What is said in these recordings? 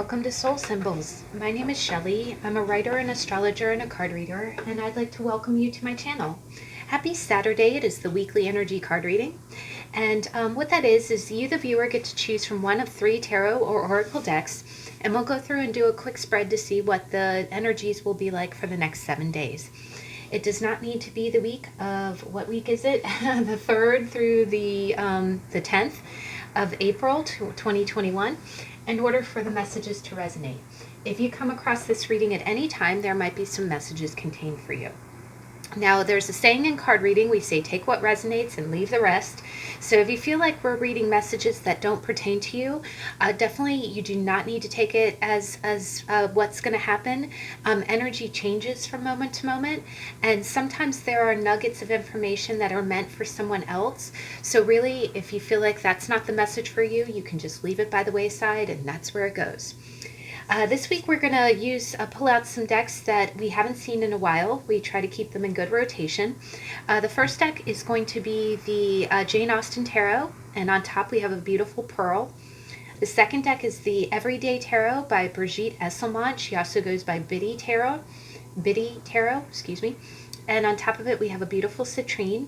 welcome to Soul Symbols. My name is Shelley. I'm a writer, an astrologer, and a card reader, and I'd like to welcome you to my channel. Happy Saturday. It is the weekly energy card reading. And what that is you, the viewer, get to choose from one of 3 tarot or oracle decks, and we'll go through and do a quick spread to see what the energies will be like for the next 7 days. It does not need to be the week of, what week is it? The 3rd through the 10th of April 2021. In order for the messages to resonate. If you come across this reading at any time, there might be some messages contained for you. Now, there's a saying in card reading, we say take what resonates and leave the rest. So if you feel like we're reading messages that don't pertain to you, definitely you do not need to take it as what's going to happen. Energy changes from moment to moment, and sometimes there are nuggets of information that are meant for someone else. So really, if you feel like that's not the message for you, you can just leave it by the wayside, and that's where it goes. This week we're going to pull out some decks that we haven't seen in a while. We try to keep them in good rotation. The first deck is going to be the Jane Austen Tarot, and on top we have a beautiful pearl. The second deck is the Everyday Tarot by Brigit Esselmont. She also goes by Biddy Tarot, excuse me. And on top of it we have a beautiful citrine.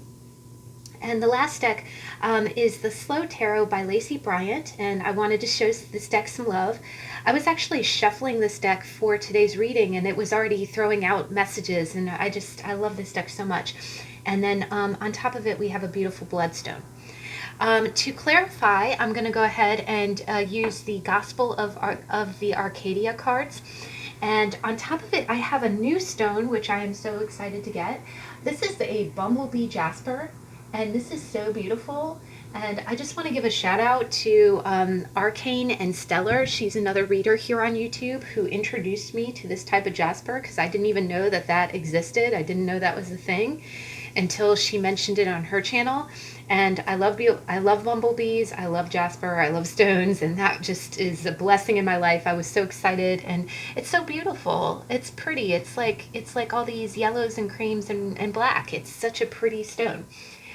And the last deck is the Slow Tarot by Lacey, Bryant, and I wanted to show this deck some love. I was actually shuffling this deck for today's reading, and it was already throwing out messages, and I love this deck so much. And then on top of it, we have a beautiful bloodstone. To clarify, I'm going to go ahead and use the Gospel of the Arcadia cards. And on top of it, I have a new stone, which I am so excited to get. This is a Bumblebee Jasper. And this is so beautiful, and I just want to give a shout out to Arcane and Stellar. She's another reader here on YouTube who introduced me to this type of jasper, because I didn't even know that existed. I didn't know that was a thing until she mentioned it on her channel. And I love bumblebees, I love jasper, I love stones, and that just is a blessing in my life. I was so excited, and it's so beautiful. It's pretty. It's like all these yellows and creams and black. It's such a pretty stone.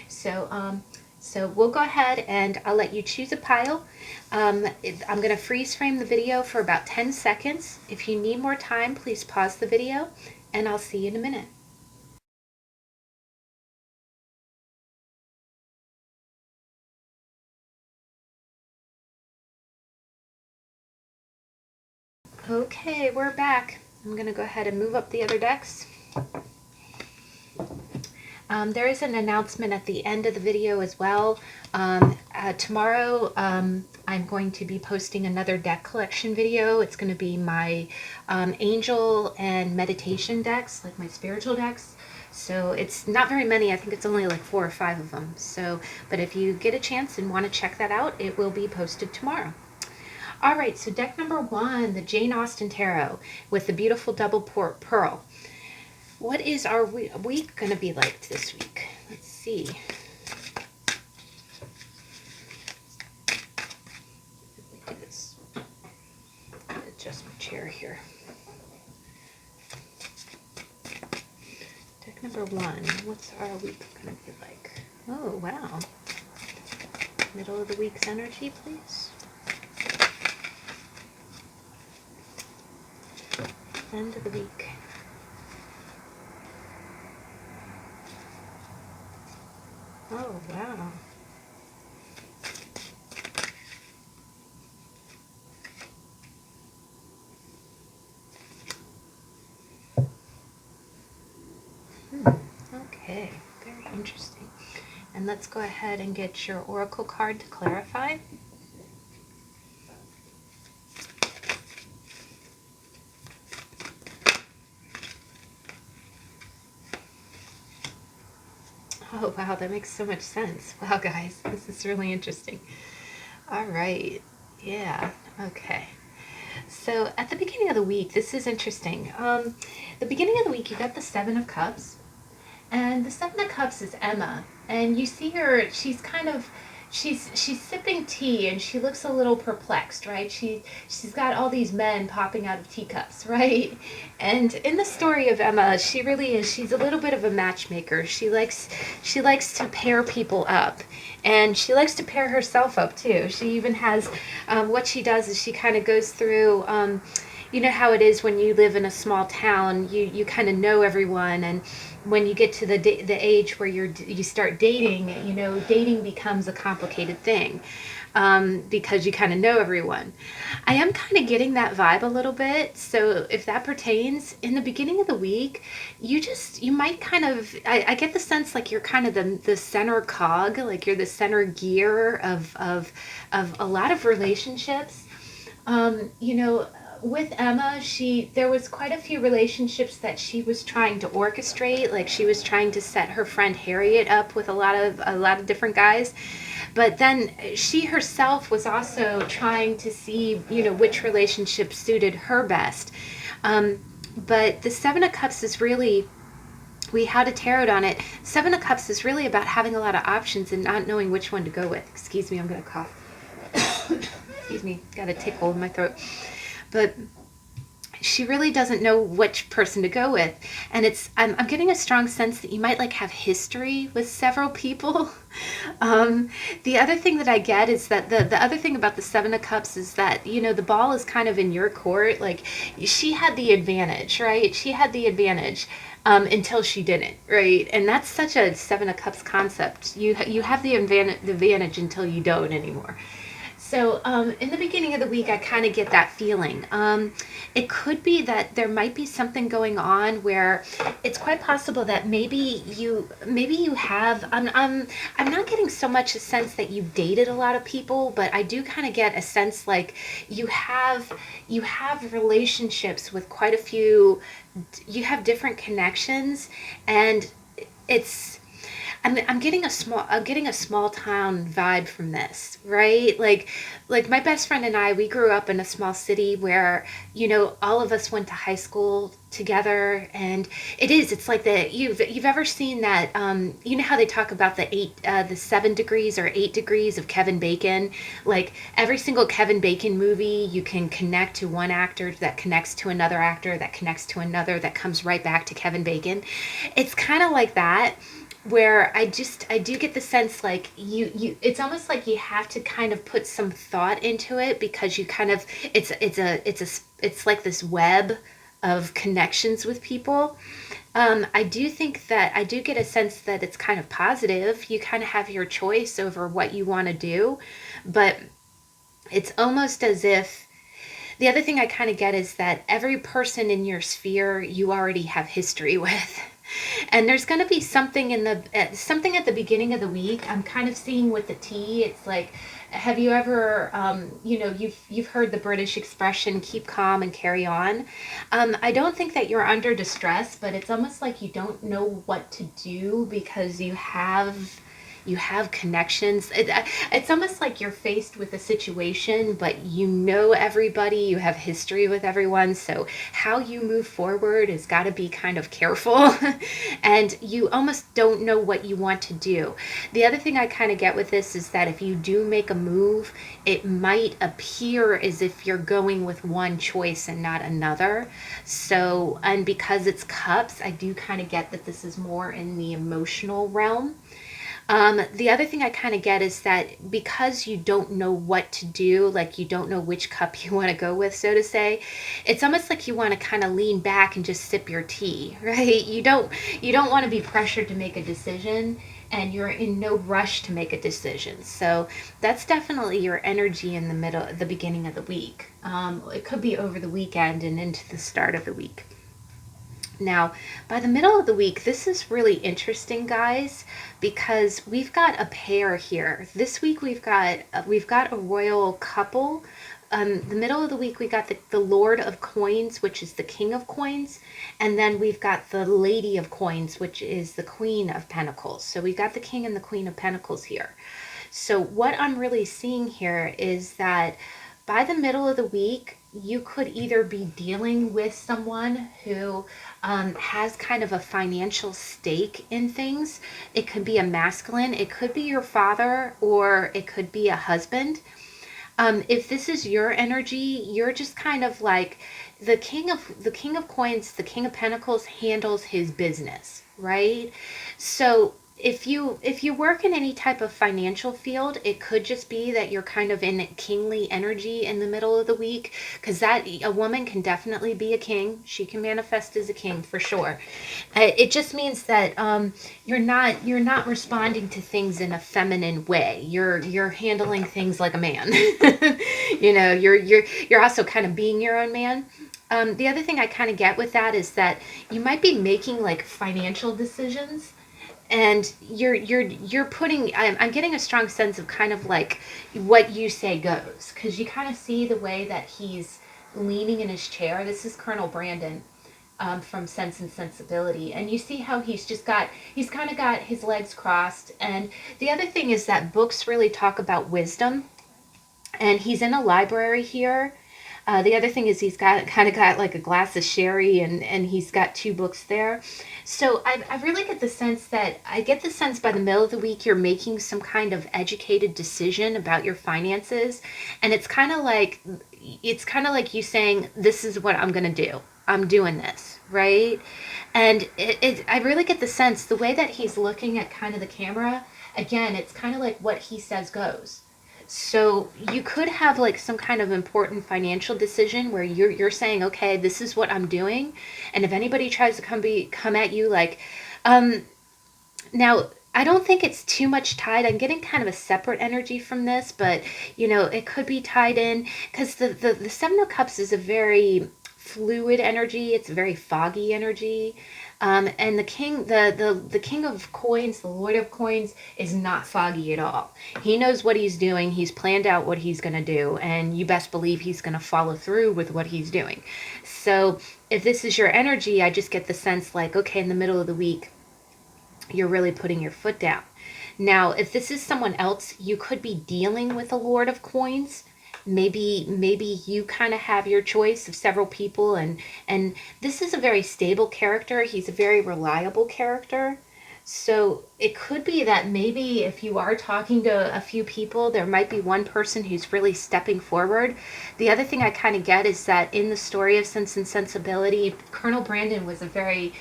So we'll go ahead and I'll let you choose a pile. I'm going to freeze frame the video for about 10 seconds. If you need more time, please pause the video, and I'll see you in a minute. Okay, we're back. I'm going to go ahead and move up the other decks. There is an announcement at the end of the video as well. Tomorrow I'm going to be posting another deck collection video. It's going to be my angel and meditation decks, like my spiritual decks. So it's not very many. I think it's only like 4 or 5 of them. But if you get a chance and want to check that out, it will be posted tomorrow. Alright, so deck number 1, the Jane Austen Tarot with the beautiful double pearl. What is our week going to be like this week? Let's see. Let me do this. Adjust my chair here. Deck number 1. What's our week going to be like? Oh, wow. Middle of the week's energy, please. End of the week. Oh, wow. Okay, very interesting. And let's go ahead and get your oracle card to clarify. Oh, wow, that makes so much sense. Wow, guys, this is really interesting. All right. Yeah, okay. So at the beginning of the week, this is interesting. The beginning of the week, you got the 7 of Cups. And the 7 of Cups is Emma. And you see her, she's kind of, she's sipping tea and she looks a little perplexed, right? She's got all these men popping out of teacups, right? And in the story of Emma, she really is. She's a little bit of a matchmaker. She likes to pair people up, and she likes to pair herself up too. She even has what she does is she kind of goes through. You know how it is when you live in a small town, you kind of know everyone, and when you get to the age where you start dating, dating becomes a complicated thing, because you kind of know everyone. I am kind of getting that vibe a little bit. So if that pertains, in the beginning of the week, you might kind of, I get the sense like you're kind of the center cog, like you're the center gear of a lot of relationships. You know, with Emma, there was quite a few relationships that she was trying to orchestrate. Like she was trying to set her friend Harriet up with a lot of different guys. But then she herself was also trying to see, which relationship suited her best. But the Seven of Cups is really, we had a tarot on it. Seven of Cups is really about having a lot of options and not knowing which one to go with. Excuse me, I'm going to cough. Excuse me, got a tickle in my throat. But she really doesn't know which person to go with, and I'm getting a strong sense that you might like have history with several people. The other thing that I get is that the other thing about the Seven of Cups is that the ball is kind of in your court. Like she had the advantage, right? She had the advantage. Until she didn't, right? And that's such a Seven of Cups concept. You have the advantage until you don't anymore. So in the beginning of the week, I kind of get that feeling. It could be that there might be something going on where it's quite possible that maybe you have. I'm not getting so much a sense that you've dated a lot of people, but I do kind of get a sense like you have relationships with quite a few. You have different connections, and it's I'm getting a small town vibe from this, right? Like my best friend and I, we grew up in a small city where, all of us went to high school together, and it's like you've ever seen that, you know how they talk about the 7 degrees or 8 degrees of Kevin Bacon? Like every single Kevin Bacon movie, you can connect to one actor that connects to another actor that connects to another that comes right back to Kevin Bacon. It's kind of like that, where I do get the sense like it's almost like you have to kind of put some thought into it, because you kind of it's like this web of connections with people. I do think that I do get a sense that it's kind of positive. You kind of have your choice over what you want to do, but it's almost as if the other thing I kind of get is that every person in your sphere you already have history with. And there's going to be something something at the beginning of the week. I'm kind of seeing with the tea. It's like, have you ever, you've heard the British expression, keep calm and carry on. I don't think that you're under distress, but it's almost like you don't know what to do because you have connections. It's almost like you're faced with a situation, but you know everybody, you have history with everyone. So how you move forward has got to be kind of careful. And you almost don't know what you want to do. The other thing I kind of get with this is that if you do make a move, it might appear as if you're going with one choice and not another. So, and because it's cups, I do kind of get that this is more in the emotional realm. The other thing I kind of get is that because you don't know what to do, like you don't know which cup you want to go with, so to say, it's almost like you want to kind of lean back and just sip your tea, right? You don't want to be pressured to make a decision, and you're in no rush to make a decision. So that's definitely your energy in the beginning of the week. It could be over the weekend and into the start of the week. Now, by the middle of the week, this is really interesting, guys, because we've got a pair here. This week we've got a royal couple. The middle of the week we got the Lord of Coins, which is the King of Coins, and then we've got the Lady of Coins, which is the Queen of Pentacles. So we've got the King and the Queen of Pentacles here. So what I'm really seeing here is that by the middle of the week, you could either be dealing with someone who has kind of a financial stake in things. It could be a masculine, it could be your father, or it could be a husband. If this is your energy, you're just kind of like the king of coins, the king of pentacles handles his business, right? So if you work in any type of financial field, it could just be that you're kind of in kingly energy in the middle of the week, because that a woman can definitely be a king. She can manifest as a king for sure. It just means that you're not responding to things in a feminine way. You're handling things like a man. You're also kind of being your own man. The other thing I kind of get with that is that you might be making like financial decisions, and you're putting, I'm getting a strong sense of kind of like what you say goes, because you kind of see the way that he's leaning in his chair. This is Colonel Brandon, from Sense and Sensibility, and you see how he's kind of got his legs crossed. And the other thing is that books really talk about wisdom, and he's in a library here. The other thing is he's got like a glass of sherry, and he's got two books there. So I really get the sense that I get the sense by the middle of the week you're making some kind of educated decision about your finances, and it's kind of like you saying, this is what I'm going to do. I'm doing this, right? And I really get the sense the way that he's looking at kind of the camera. Again, it's kind of like what he says goes. So you could have like some kind of important financial decision where you're saying, okay, this is what I'm doing, and if anybody tries to come at you like, um, now I don't think it's too much tied. I'm getting kind of a separate energy from this, but it could be tied in, because the Seven of Cups is a very fluid energy. It's a very foggy energy. And the king of coins, the lord of coins, is not foggy at all. He knows what he's doing. He's planned out what he's going to do, and you best believe he's going to follow through with what he's doing. So if this is your energy, I just get the sense like, okay, in the middle of the week, you're really putting your foot down. Now, if this is someone else, you could be dealing with a lord of coins. Maybe you kind of have your choice of several people, and this is a very stable character. He's a very reliable character. So it could be that maybe if you are talking to a few people, there might be one person who's really stepping forward. The other thing I kind of get is that in the story of Sense and Sensibility, Colonel Brandon was a very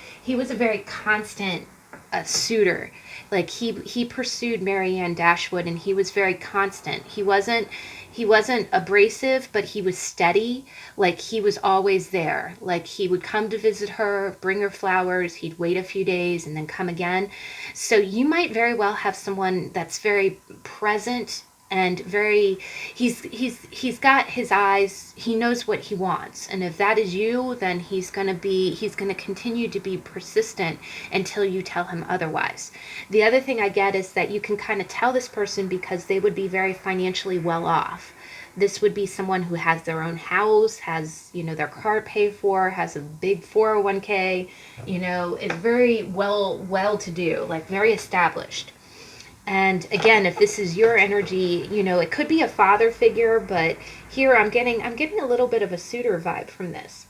constant suitor. Like he pursued Marianne Dashwood, and he was very constant. He wasn't abrasive, but he was steady. Like he was always there. Like he would come to visit her, bring her flowers, he'd wait a few days and then come again. So you might very well have someone that's very present and very, he's got his eyes, he knows what he wants. And if that is you, then he's going to continue to be persistent until you tell him otherwise. The other thing I get is that you can kind of tell this person because they would be very financially well off. This would be someone who has their own house, has, their car paid for, has a big 401k, is very well to do, like very established. And again, if this is your energy, it could be a father figure, but here I'm getting a little bit of a suitor vibe from this.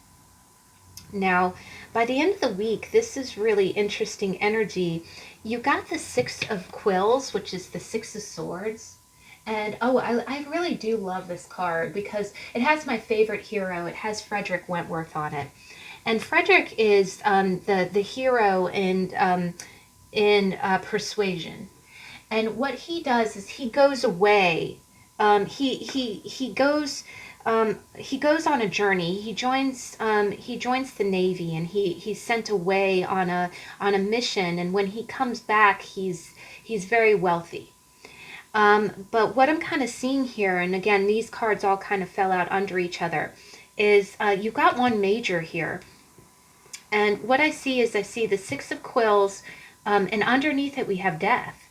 Now, by the end of the week, this is really interesting energy. You got the Six of Quills, which is the Six of Swords. And I really do love this card because it has my favorite hero. It has Frederick Wentworth on it. And Frederick is the hero in Persuasion. And what he does is he goes away. He goes on a journey. He joins the Navy, and he's sent away on a mission. And when he comes back, he's very wealthy. But what I'm kind of seeing here, and again, these cards all kind of fell out under each other, is you've got one major here. And what I see is the Six of Quills, and underneath it we have death.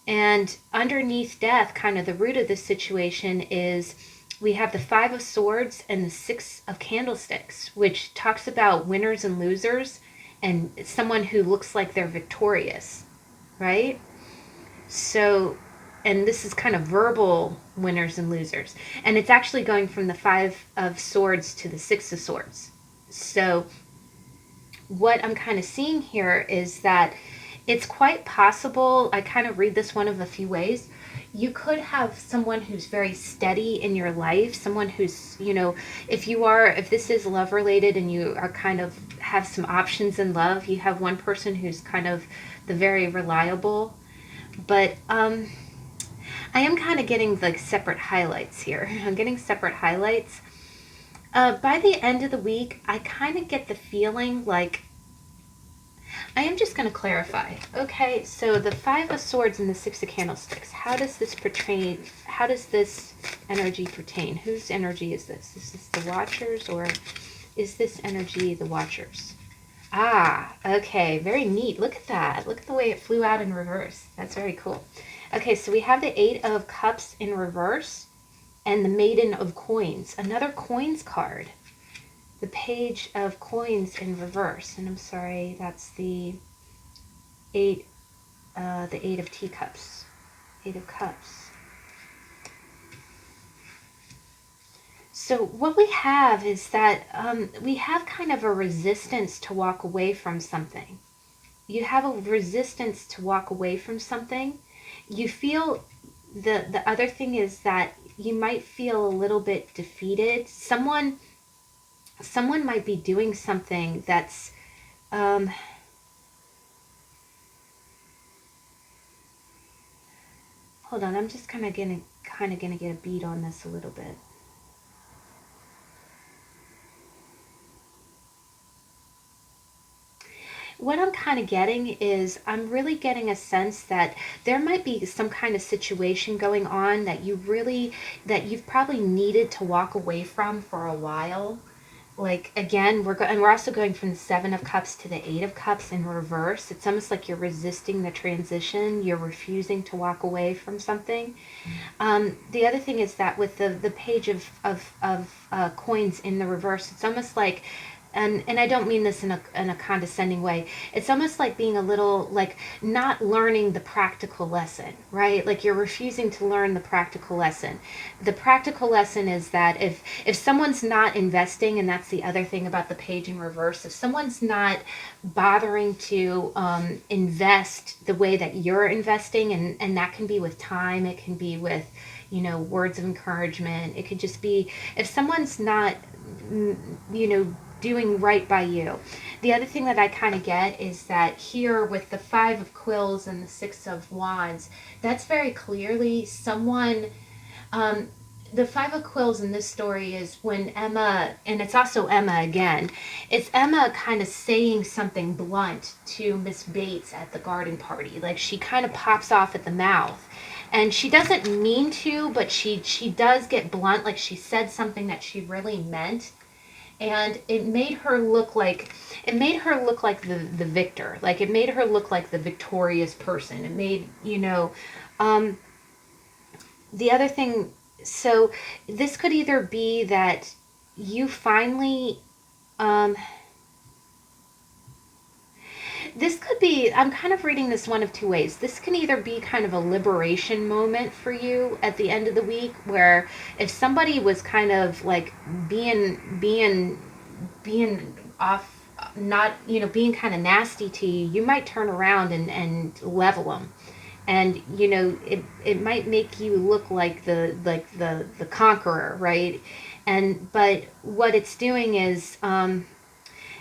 And underneath death, kind of the root of the situation is we have the Five of Swords and the Six of Candlesticks, which talks about winners and losers and someone who looks like they're victorious, right? So, and this is kind of verbal winners and losers. And it's actually going from the Five of Swords to the Six of Swords. So what I'm kind of seeing here is that it's quite possible, I kind of read this one of a few ways. You could have someone who's very steady in your life, someone who's, if this is love related and you are kind of have some options in love, you have one person who's kind of the very reliable. But I am kind of getting like separate highlights here. I'm getting separate highlights. By the end of the week, I kind of get the feeling like, I am just going to clarify. Okay, so the Five of Swords and the Six of Candlesticks, how does this pertain? How does this energy pertain? Whose energy is this? Is this the Watchers, or is this energy the Watchers? Ah, okay, very neat. Look at that. Look at the way it flew out in reverse. That's very cool. Okay, so we have the Eight of Cups in reverse and the Maiden of Coins, another coins card. The Page of Coins in reverse, and I'm sorry, that's the Eight of Teacups, Eight of Cups. So what we have is that we have kind of a resistance to walk away from something. You have a resistance to walk away from something. You feel, the other thing is that you might feel a little bit defeated. Someone might be doing something that's hold on, I'm just gonna get a beat on this a little bit. What I'm kind of getting is, I'm really getting a sense that there might be some kind of situation going on that you've probably needed to walk away from for a while. Like, again, we're also going from the Seven of Cups to the Eight of Cups in reverse. It's almost like you're resisting the transition. You're refusing to walk away from something. The other thing is that with the Page of Coins in the reverse, it's almost like, and I don't mean this in a condescending way. It's almost like being a little, like, not learning the practical lesson, right? Like, you're refusing to learn the practical lesson. The practical lesson is that if someone's not investing, and that's the other thing about the Page in reverse, if someone's not bothering to invest the way that you're investing, and that can be with time, it can be with, words of encouragement, it could just be, if someone's not, doing right by you. The other thing that I kind of get is that here with the Five of Quills and the Six of Wands, that's very clearly someone, the Five of Quills in this story is when Emma, and it's also Emma again, it's Emma kind of saying something blunt to Miss Bates at the garden party. Like, she kind of pops off at the mouth. And she doesn't mean to, but she does get blunt, like she said something that she really meant. And it made her look like the victor. Like, it made her look like the victorious person. It made, the other thing, so this could either be that you finally, this could be, I'm kind of reading this one of two ways. This can either be kind of a liberation moment for you at the end of the week, where if somebody was kind of like being off, not, being kind of nasty to you, you might turn around and level them. And, it might make you look like the conqueror, right? But what it's doing is,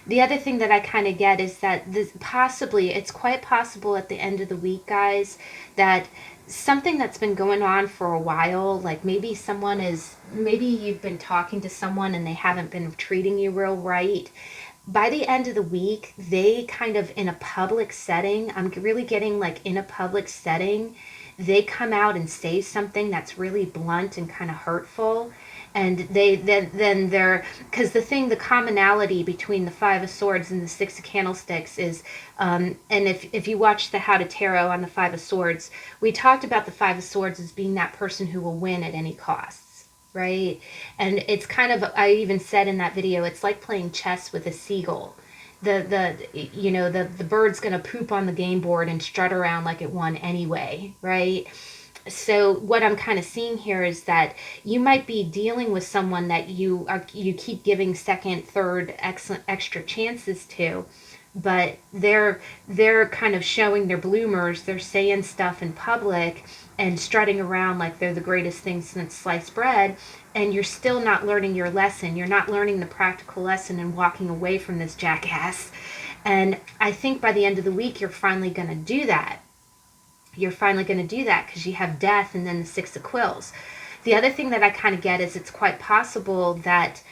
the other thing that I kind of get is that it's quite possible at the end of the week, guys, that something that's been going on for a while, like maybe you've been talking to someone and they haven't been treating you real right. By the end of the week, they kind of, in a public setting, I'm really getting like in a public setting, they come out and say something that's really blunt and kind of hurtful. And then they're, because the commonality between the Five of Swords and the Six of Candlesticks is, and if you watch the How to Tarot on the Five of Swords, we talked about the Five of Swords as being that person who will win at any costs, right? And it's kind of, I even said in that video, it's like playing chess with a seagull. The bird's gonna poop on the game board and strut around like it won anyway, right? So what I'm kind of seeing here is that you might be dealing with someone that you keep giving second, third, excellent extra chances to, but they're kind of showing their bloomers. They're saying stuff in public and strutting around like they're the greatest thing since sliced bread, and you're still not learning your lesson. You're not learning the practical lesson and walking away from this jackass. And I think by the end of the week, you're finally going to do that. You're finally going to do that because you have death and then the six of quills. The other thing that I kind of get is it's quite possible that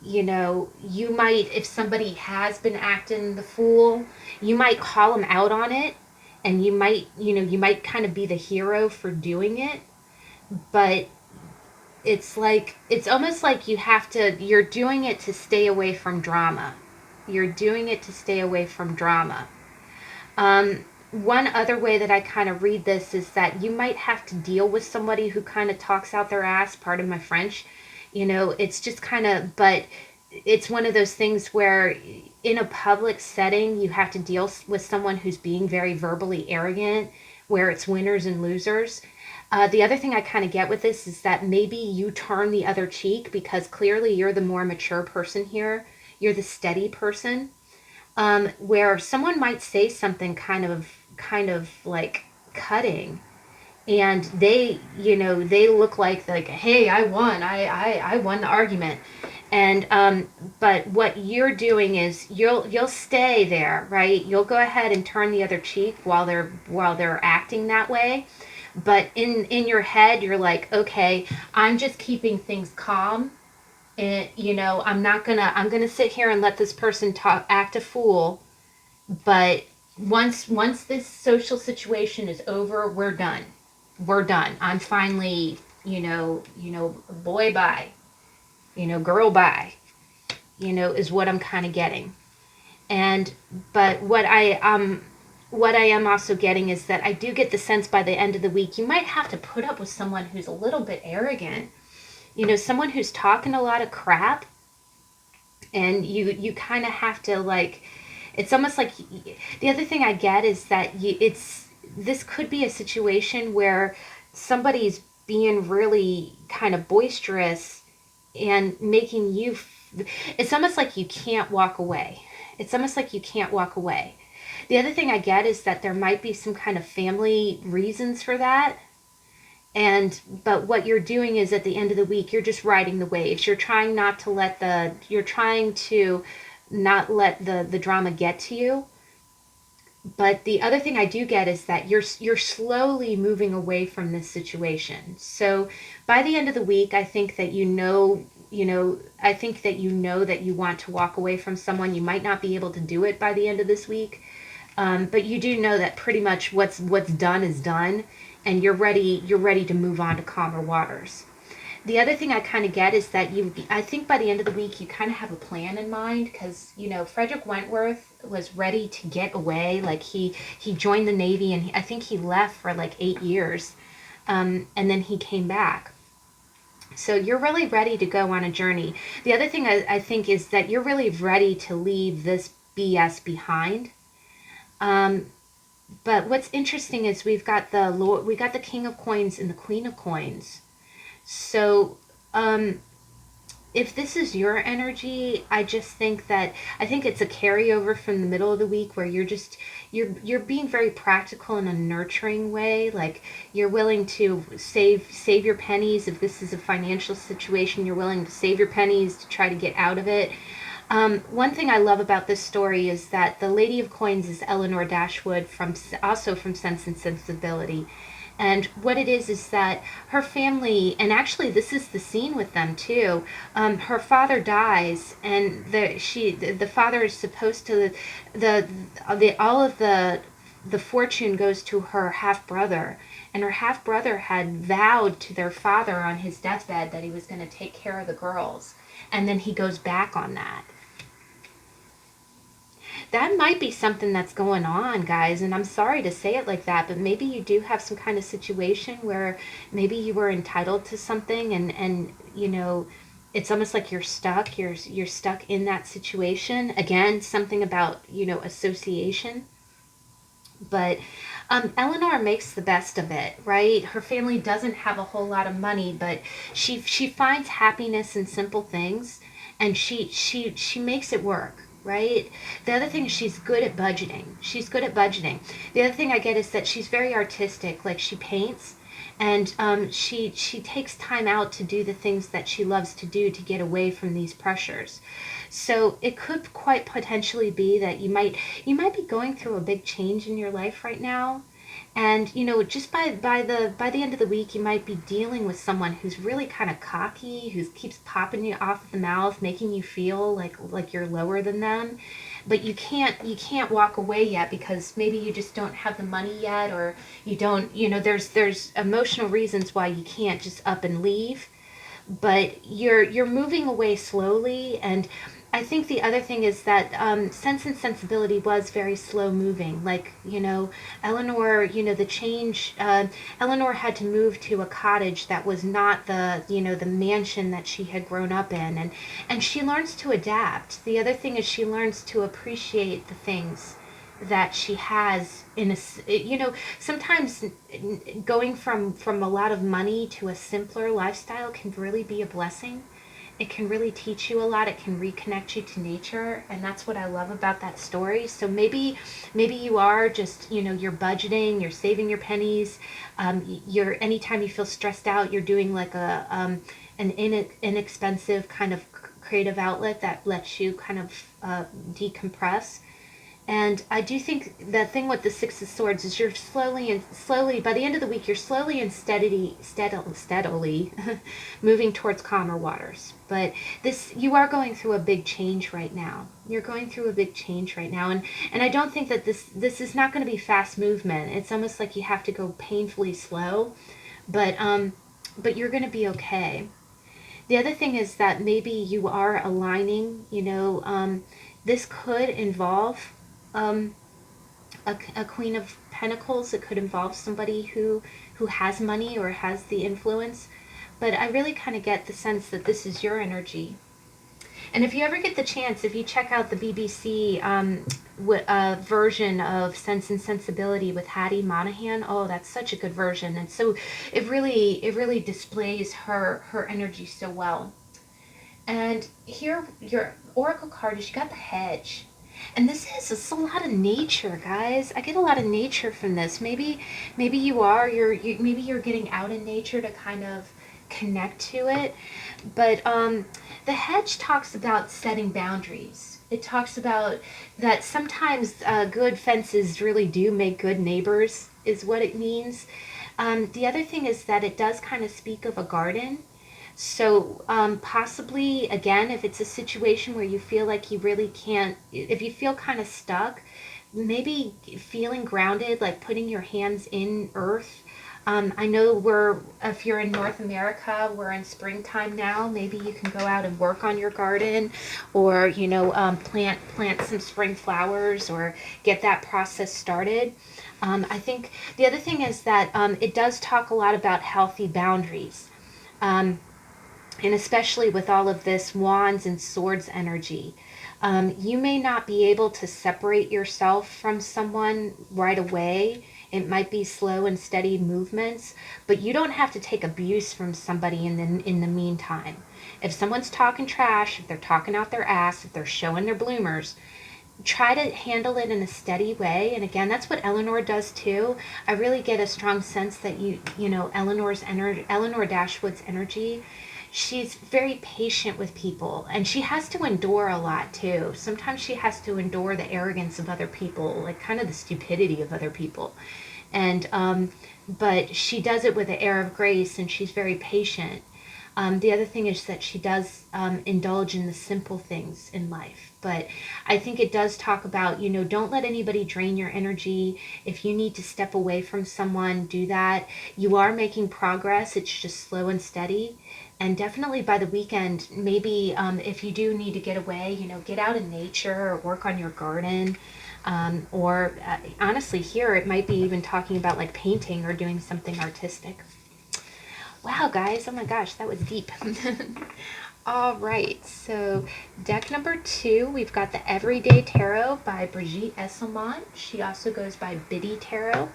you might, if somebody has been acting the fool, you might call them out on it, and you might kind of be the hero for doing it. But it's almost like you're doing it to stay away from drama. You're doing it to stay away from drama. One other way that I kind of read this is that you might have to deal with somebody who kind of talks out their ass, pardon my French. It's just kind of, but it's one of those things where in a public setting, you have to deal with someone who's being very verbally arrogant, where it's winners and losers. The other thing I kind of get with this is that maybe you turn the other cheek because clearly you're the more mature person here. You're the steady person. Where someone might say something kind of like cutting, and they look like hey, I won, I won the argument. And but what you're doing is you'll stay there, right? You'll go ahead and turn the other cheek while they're acting that way. But in your head, you're like, okay, I'm just keeping things calm. And I'm gonna sit here and let this person act a fool. But once this social situation is over, we're done. We're done. I'm finally, boy bye, girl bye, is what I'm kind of getting. And but what I am also getting is that I do get the sense by the end of the week you might have to put up with someone who's a little bit arrogant. Someone who's talking a lot of crap, and you kind of have to it's almost like the other thing I get is that this could be a situation where somebody's being really kind of boisterous and making you it's almost like you can't walk away. It's almost like you can't walk away. The other thing I get is that there might be some kind of family reasons for that. But what you're doing is at the end of the week, you're just riding the waves. You're trying to not let the drama get to you. But the other thing I do get is that you're slowly moving away from this situation. So by the end of the week, I think that that you want to walk away from someone. You might not be able to do it by the end of this week. But you do know that pretty much what's done is done, and you're ready to move on to calmer waters. The other thing I kind of get is that I think by the end of the week you kind of have a plan in mind, because Frederick Wentworth was ready to get away. Like he joined the Navy, and I think he left for 8 years, and then he came back. So you're really ready to go on a journey. The other thing I think is that you're really ready to leave this BS behind. But what's interesting is we got the King of Coins and the Queen of Coins. So, if this is your energy, I think it's a carryover from the middle of the week where you're being very practical in a nurturing way. Like you're willing to save your pennies. If this is a financial situation, you're willing to save your pennies to try to get out of it. One thing I love about this story is that the Lady of Coins is Eleanor Dashwood, also from Sense and Sensibility. And what it is that her family, and actually this is the scene with them too, her father dies, and the father is supposed to, all of the fortune goes to her half-brother. And her half-brother had vowed to their father on his deathbed that he was going to take care of the girls. And then he goes back on that. That might be something that's going on, guys, and I'm sorry to say it like that, but maybe you do have some kind of situation where maybe you were entitled to something, and it's almost like you're stuck. You're stuck in that situation. Again, something about association. But Eleanor makes the best of it, right? Her family doesn't have a whole lot of money, but she finds happiness in simple things, and she makes it work, right? The other thing is she's good at budgeting. She's good at budgeting. The other thing I get is that she's very artistic. Like she paints, and she takes time out to do the things that she loves to do to get away from these pressures. So it could quite potentially be that you might be going through a big change in your life right now, and just by the end of the week you might be dealing with someone who's really kind of cocky, who keeps popping you off the mouth, making you feel like you're lower than them. But you can't walk away yet because maybe you just don't have the money yet, or you don't, there's emotional reasons why you can't just up and leave. But you're moving away slowly. And I think the other thing is that Sense and Sensibility was very slow moving. Like, Eleanor, the change, Eleanor had to move to a cottage that was not the mansion that she had grown up in. And she learns to adapt. The other thing is she learns to appreciate the things that she has in sometimes going from a lot of money to a simpler lifestyle can really be a blessing. It can really teach you a lot. It can reconnect you to nature, and that's what I love about that story. So maybe you are just, you're budgeting, you're saving your pennies. You're anytime you feel stressed out, you're doing like an inexpensive kind of creative outlet that lets you kind of decompress. And I do think the thing with the Six of Swords is you're slowly, by the end of the week, you're slowly and steadily moving towards calmer waters. But you are going through a big change right now. You're going through a big change right now. And I don't think that this is not going to be fast movement. It's almost like you have to go painfully slow. But you're going to be okay. The other thing is that maybe you are aligning, this could involve um, a Queen of Pentacles. It could involve somebody who has money or has the influence. But I really kind of get the sense that this is your energy. And if you ever get the chance, if you check out the BBC version of Sense and Sensibility with Hattie Monahan, oh, that's such a good version. And so it really displays her energy so well. And here, your oracle card is, you got the hedge. And this is a lot of nature, guys. I get a lot of nature from this. Maybe maybe you're getting out in nature to kind of connect to it. But the hedge talks about setting boundaries. It talks about that sometimes good fences really do make good neighbors, is what it means. The other thing is that it does kind of speak of a garden. So possibly, again, if it's a situation where you feel like you really can't, if you feel kind of stuck, maybe feeling grounded, like putting your hands in earth. I know if you're in North America, we're in springtime now. Maybe you can go out and work on your garden, or plant some spring flowers, or get that process started. I think the other thing is that it does talk a lot about healthy boundaries. And especially with all of this wands and swords energy, you may not be able to separate yourself from someone right away. It might be slow and steady movements, but you don't have to take abuse from somebody in the meantime. If someone's talking trash, if they're talking out their ass, if they're showing their bloomers, try to handle it in a steady way. And again, that's what Eleanor does too. I really get a strong sense that Eleanor Dashwood's energy, she's very patient with people, and she has to endure a lot too. Sometimes she has to endure the arrogance of other people, like kind of the stupidity of other people. And but she does it with an air of grace, and she's very patient. The other thing is that she does indulge in the simple things in life. But I think it does talk about, don't let anybody drain your energy. If you need to step away from someone, do that. You are making progress. It's just slow and steady. And definitely by the weekend, maybe if you do need to get away, get out in nature or work on your garden. Or honestly, here it might be even talking about like painting or doing something artistic. Wow, guys, oh my gosh, that was deep. All right, so deck number 2, we've got the Everyday Tarot by Brigit Esselmont. She also goes by Biddy Tarot.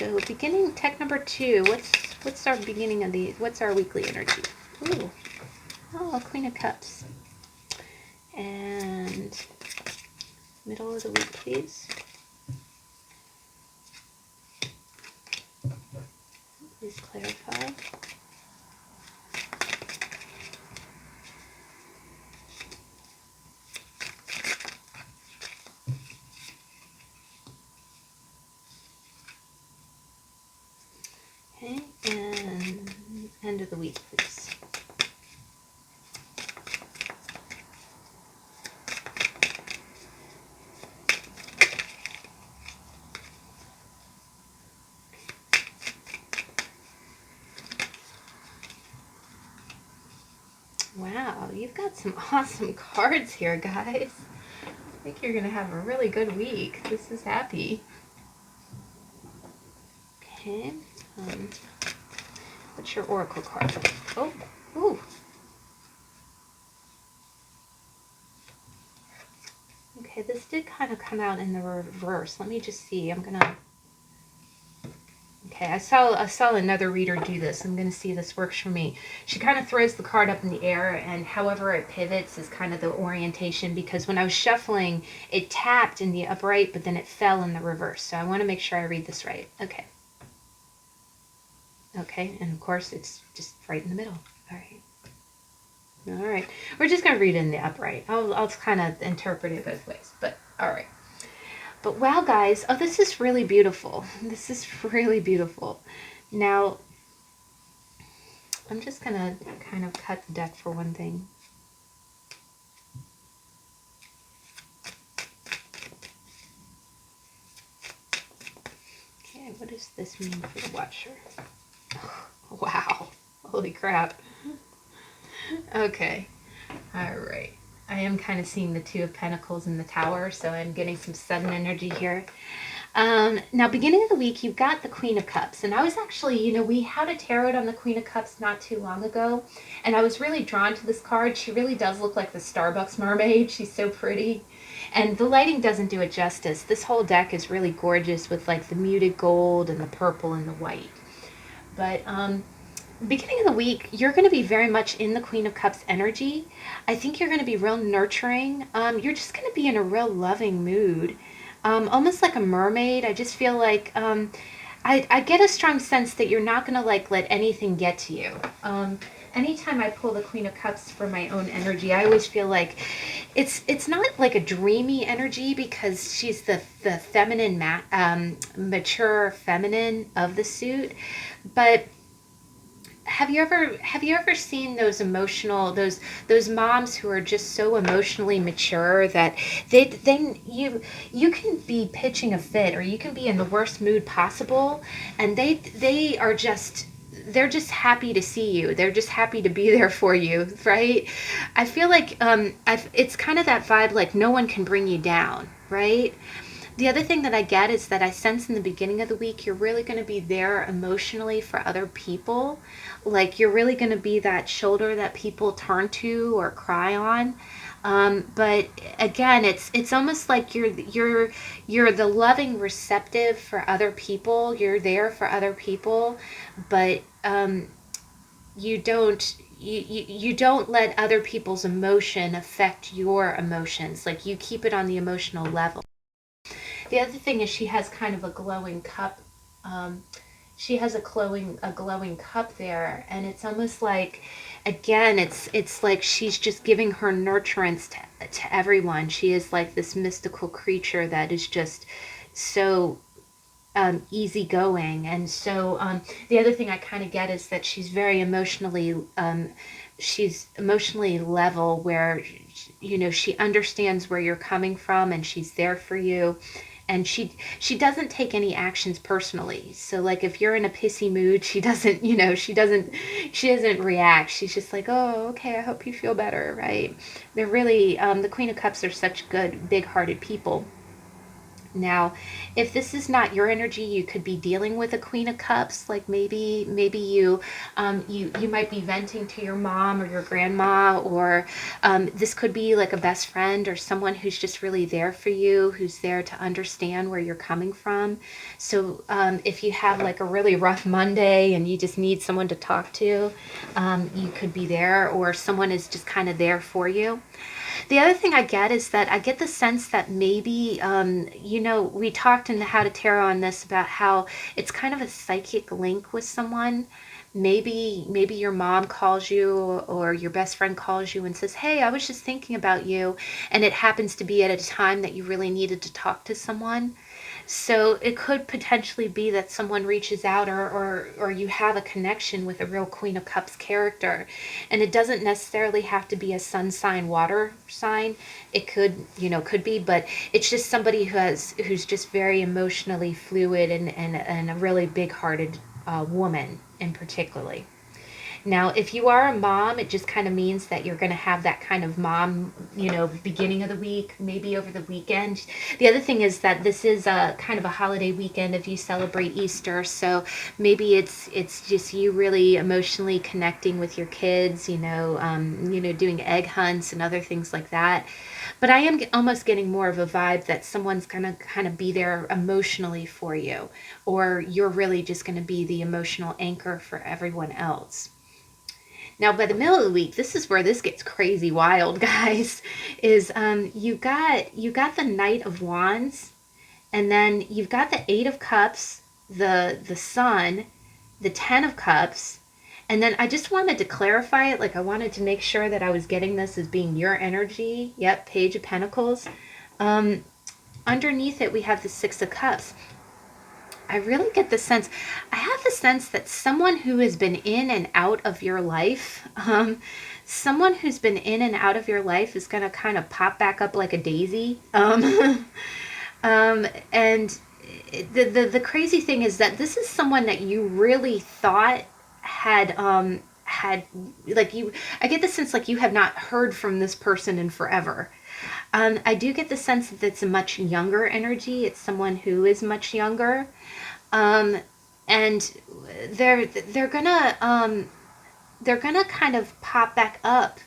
So beginning tech number 2. What's our beginning of the? What's our weekly energy? Ooh. Oh, Queen of Cups. And middle of the week, please. Please clarify. Okay, and end of the week, please. Wow, you've got some awesome cards here, guys. I think you're going to have a really good week. This is happy. Okay. What's your oracle card? Oh, ooh. Okay, this did kind of come out in the reverse. Let me just see. I'm going to... Okay, I saw another reader do this. I'm going to see if this works for me. She kind of throws the card up in the air, and however it pivots is kind of the orientation, because when I was shuffling, it tapped in the upright, but then it fell in the reverse. So I want to make sure I read this right. Okay. Okay, and of course it's just right in the middle. All right. All right. We're just going to read it in the upright. I'll kind of interpret it both ways, but all right. But wow, guys, oh, this is really beautiful. This is really beautiful. Now, I'm just going to kind of cut the deck for one thing. Okay, what does this mean for the Watcher? Oh, wow, holy crap. Okay, all right. I am kind of seeing the Two of Pentacles in the Tower, so I'm getting some sudden energy here. Now, beginning of the week, you've got the Queen of Cups. And I was actually, we had a tarot on the Queen of Cups not too long ago. And I was really drawn to this card. She really does look like the Starbucks mermaid. She's so pretty. And the lighting doesn't do it justice. This whole deck is really gorgeous with like the muted gold and the purple and the white. But beginning of the week, you're going to be very much in the Queen of Cups energy. I think you're going to be real nurturing. You're just going to be in a real loving mood. Almost like a mermaid. I just feel like I get a strong sense that you're not going to like let anything get to you. Anytime I pull the Queen of Cups for my own energy, I always feel like it's not like a dreamy energy, because she's the feminine, mature feminine of the suit, but have you ever seen those those moms who are just so emotionally mature that you can be pitching a fit, or you can be in the worst mood possible, and they're just happy to see you. They're just happy to be there for you, right? I feel like it's kind of that vibe, like no one can bring you down, right? The other thing that I get is that I sense in the beginning of the week, you're really going to be there emotionally for other people. Like you're really going to be that shoulder that people turn to or cry on. But again, it's almost like you're the loving receptive for other people. You're there for other people, but you don't let other people's emotion affect your emotions. Like you keep it on the emotional level. The other thing is she has kind of a glowing cup. She has a glowing cup there, and it's almost like, again, it's like she's just giving her nurturance to everyone. She is like this mystical creature that is just so easygoing. And so the other thing I kind of get is that she's very emotionally level, where she understands where you're coming from, and she's there for you. And she doesn't take any actions personally. So like if you're in a pissy mood, she doesn't react. She's just like, oh, okay, I hope you feel better, right? They're really the Queen of Cups are such good, big-hearted people. Now, if this is not your energy, you could be dealing with a Queen of Cups. Like maybe you might be venting to your mom or your grandma, or this could be like a best friend or someone who's just really there for you, who's there to understand where you're coming from. So if you have like a really rough Monday and you just need someone to talk to, you could be there, or someone is just kind of there for you. The other thing I get is that I get the sense that maybe, we talked in the How to Tarot on this about how it's kind of a psychic link with someone. Maybe your mom calls you, or your best friend calls you and says, "Hey, I was just thinking about you," and it happens to be at a time that you really needed to talk to someone. So it could potentially be that someone reaches out, or you have a connection with a real Queen of Cups character. And it doesn't necessarily have to be a sun sign, water sign. It could be, but it's just somebody who's just very emotionally fluid, and a really big hearted woman in particularly. Now, if you are a mom, it just kind of means that you're going to have that kind of mom, beginning of the week, maybe over the weekend. The other thing is that this is a kind of a holiday weekend if you celebrate Easter. So maybe it's just you really emotionally connecting with your kids, doing egg hunts and other things like that. But I am almost getting more of a vibe that someone's going to kind of be there emotionally for you, or you're really just going to be the emotional anchor for everyone else. Now, by the middle of the week, this is where this gets crazy wild, guys. Is you got the Knight of Wands, and then you've got the Eight of Cups, the Sun, the Ten of Cups, and then I just wanted to clarify it. Like I wanted to make sure that I was getting this as being your energy. Yep, Page of Pentacles. Um, Underneath it, we have the Six of Cups. I really get the sense, I have the sense that someone who has been in and out of your life, someone who's been in and out of your life is going to kind of pop back up like a daisy. And the crazy thing is that this is someone that you really thought had like you, I get the sense like you have not heard from this person in forever. I do get the sense that it's a much younger energy. It's someone who is much younger. Um, and they're gonna kind of pop back up.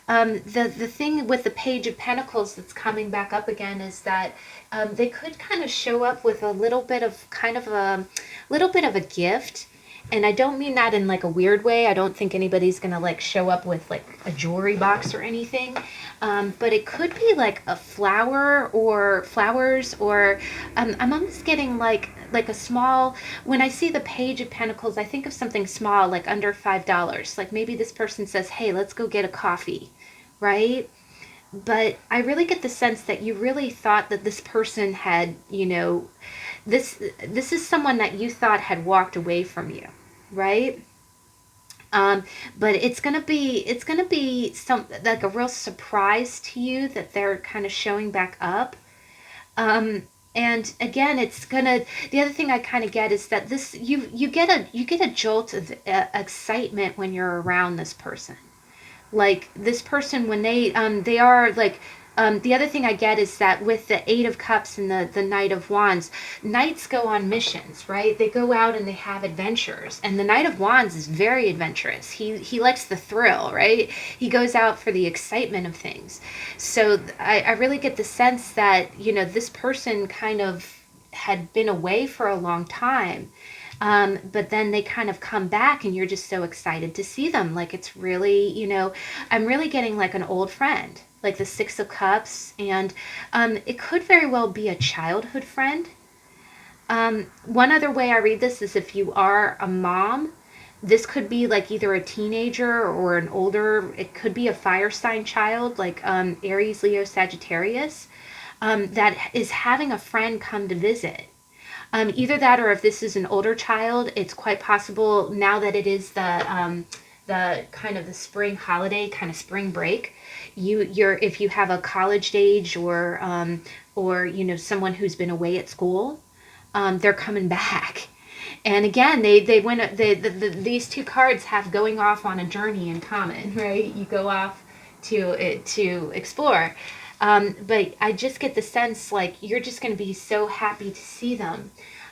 The thing with the Page of Pentacles that's coming back up again is that they could kind of show up with a little bit of a gift. And I don't mean that in like a weird way. I don't think anybody's gonna like show up with like a jewelry box or anything. But it could be like a flower or flowers, or I'm almost getting like a small. When I see the Page of Pentacles, I think of something small, like under $5. Like maybe this person says, "Hey, let's go get a coffee," right? But I really get the sense that you really thought that this person had, this is someone that you thought had walked away from you, right? But it's gonna be some like a real surprise to you that they're kind of showing back up. And again, the other thing I kind of get is that this you get a jolt of excitement when you're around this person. Like this person, when they are like, the other thing I get is that with the Eight of Cups and the Knight of Wands, knights go on missions, right? They go out and they have adventures, and the Knight of Wands is very adventurous. He likes the thrill, right? He goes out for the excitement of things. So I really get the sense that this person kind of had been away for a long time, but then they kind of come back and you're just so excited to see them. Like it's really, I'm really getting like an old friend, like the Six of Cups. And it could very well be a childhood friend. One other way I read this is if you are a mom, this could be like either a teenager or an older, it could be a fire sign child, like Aries, Leo, Sagittarius, that is having a friend come to visit. Either that, or if this is an older child, it's quite possible now that it is the kind of the spring holiday, kind of spring break. If you have a college age, or someone who's been away at school, they're coming back. And again, they went. These two cards have going off on a journey in common, right? You go off to explore. But I just get the sense like you're just going to be so happy to see them.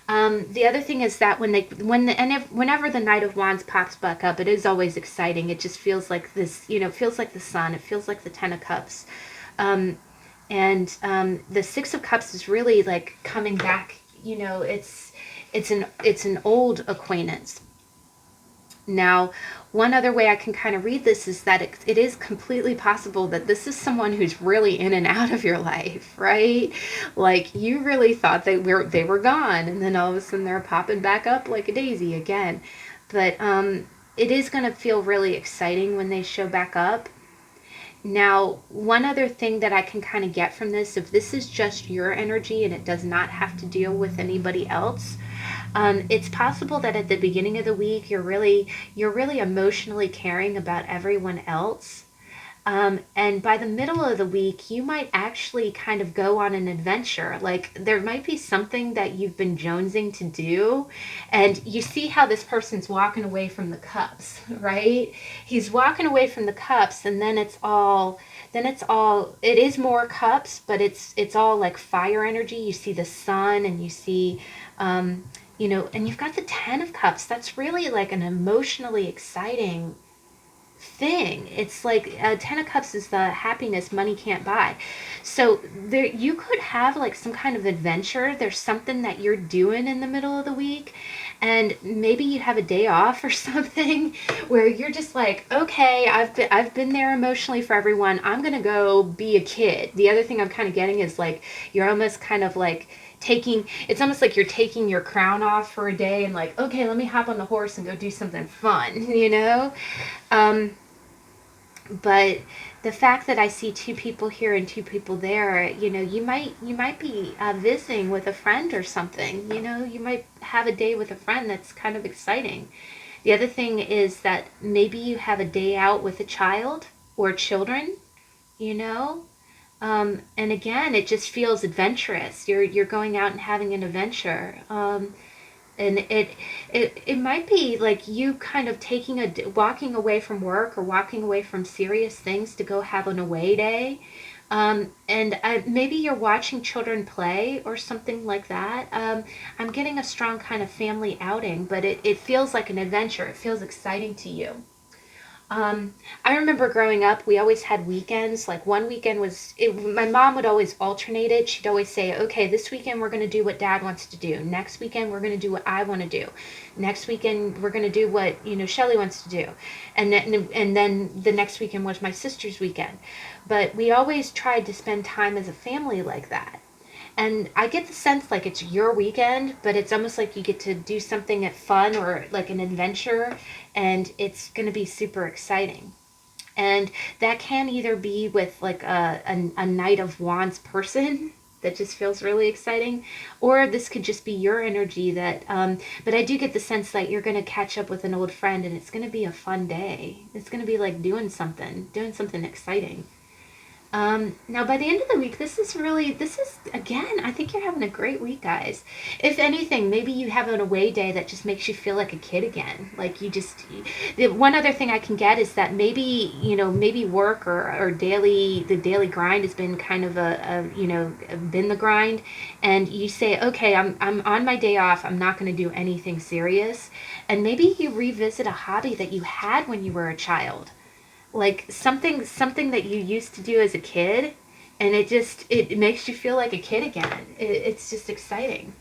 The other thing is that whenever the Knight of Wands pops back up, it is always exciting. It just feels like this, it feels like the sun. It feels like the Ten of Cups. And the Six of Cups is really like coming back. It's an old acquaintance. Now, one other way I can kind of read this is that it is completely possible that this is someone who's really in and out of your life, right? Like you really thought they were gone, and then all of a sudden they're popping back up like a daisy again. But it is going to feel really exciting when they show back up. Now, one other thing that I can kind of get from this, if this is just your energy and it does not have to deal with anybody else, it's possible that at the beginning of the week you're really emotionally caring about everyone else. And by the middle of the week, you might actually kind of go on an adventure. Like there might be something that you've been jonesing to do, and you see how this person's walking away from the cups, right? He's walking away from the cups, and then it is more cups, but it's all like fire energy. You see the sun, and you see, and you've got the Ten of Cups. That's really like an emotionally exciting thing. It's like Ten of Cups is the happiness money can't buy. So there, you could have like some kind of adventure. There's something that you're doing in the middle of the week, and maybe you have a day off or something where you're just like, okay, I've been there emotionally for everyone. I'm gonna go be a kid. The other thing I'm kind of getting is like you're almost kind of like it's almost like you're taking your crown off for a day and like, okay, let me hop on the horse and go do something fun. But the fact that I see two people here and two people there, you might be visiting with a friend or something. You might have a day with a friend that's kind of exciting. The other thing is that maybe you have a day out with a child or children, you know. And again, it just feels adventurous. You're going out and having an adventure. And it might be like you kind of walking away from work or walking away from serious things to go have an away day. And maybe you're watching children play or something like that. I'm getting a strong kind of family outing, but it feels like an adventure. It feels exciting to you. I remember growing up, we always had weekends. Like one weekend my mom would always alternate it. She'd always say, okay, this weekend we're going to do what dad wants to do. Next weekend we're going to do what I want to do. Next weekend we're going to do what, Shelly wants to do. And then the next weekend was my sister's weekend. But we always tried to spend time as a family like that. And I get the sense like it's your weekend, but it's almost like you get to do something fun or like an adventure, and it's going to be super exciting. And that can either be with like a Knight of Wands person that just feels really exciting, or this could just be your energy that, but I do get the sense that you're going to catch up with an old friend and it's going to be a fun day. It's going to be like doing something exciting. Now, by the end of the week, again, I think you're having a great week, guys. If anything, maybe you have an away day that just makes you feel like a kid again. Like the one other thing I can get is that maybe work or the daily grind has been kind of been the grind. And you say, okay, I'm on my day off. I'm not going to do anything serious. And maybe you revisit a hobby that you had when you were a child, like something that you used to do as a kid, and it makes you feel like a kid again. It's just exciting.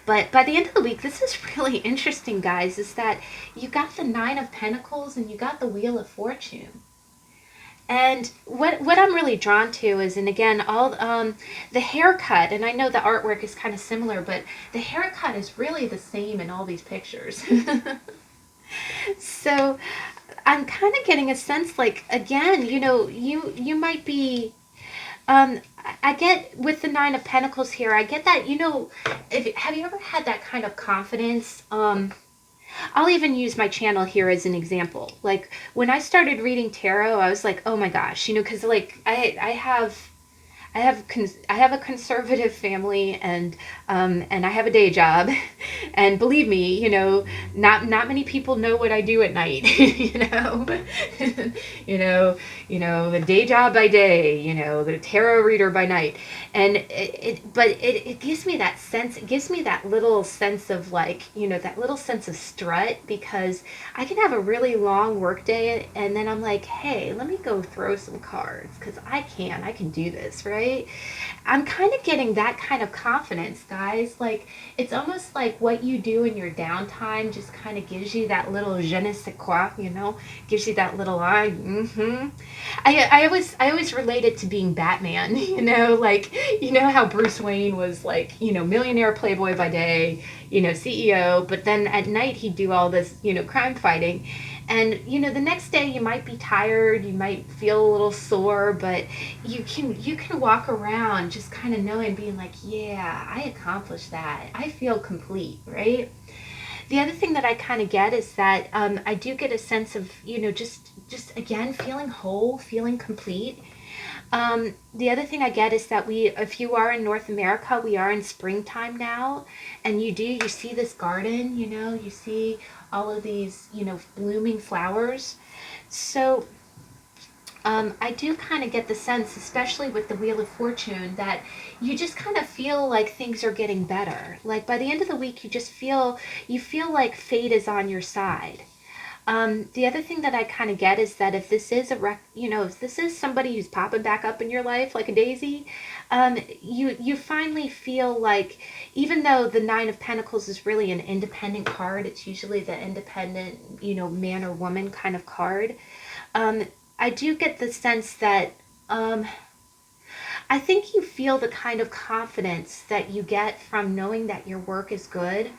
But by the end of the week, this is really interesting, guys, is that you got the Nine of Pentacles and you got the Wheel of Fortune. And what I'm really drawn to is, and again, all the haircut, and I know the artwork is kind of similar, but the haircut is really the same in all these pictures. So I'm kind of getting a sense like, again, you might be, I get with the Nine of Pentacles here, I get that, have you ever had that kind of confidence? I'll even use my channel here as an example. Like when I started reading tarot, I was like, oh my gosh, because like I I have a conservative family, and I have a day job, and believe me, not many people know what I do at night. you know, the day job by day, the tarot reader by night, and it gives me that sense. It gives me that little sense of like, that little sense of strut, because I can have a really long work day, and then I'm like, hey, let me go throw some cards because I can do this, right? I'm kind of getting that kind of confidence, guys. Like, it's almost like what you do in your downtime just kind of gives you that little je ne sais quoi, gives you that little I always relate it to being Batman, like, how Bruce Wayne was like, millionaire playboy by day, CEO, but then at night he'd do all this, crime fighting. And the next day you might be tired, you might feel a little sore, but you can walk around just kind of knowing, being like, yeah, I accomplished that. I feel complete, right? The other thing that I kind of get is that I do get a sense of, just again, feeling whole, feeling complete. The other thing I get is that if you are in North America, we are in springtime now, and you see this garden, you see all of these, blooming flowers. So I do kind of get the sense, especially with the Wheel of Fortune, that you just kind of feel like things are getting better. Like by the end of the week, you feel like fate is on your side. The other thing that I kind of get is that if this is if this is somebody who's popping back up in your life like a daisy, you finally feel like, even though the Nine of Pentacles is really an independent card, it's usually the independent, man or woman kind of card. I do get the sense that I think you feel the kind of confidence that you get from knowing that your work is good.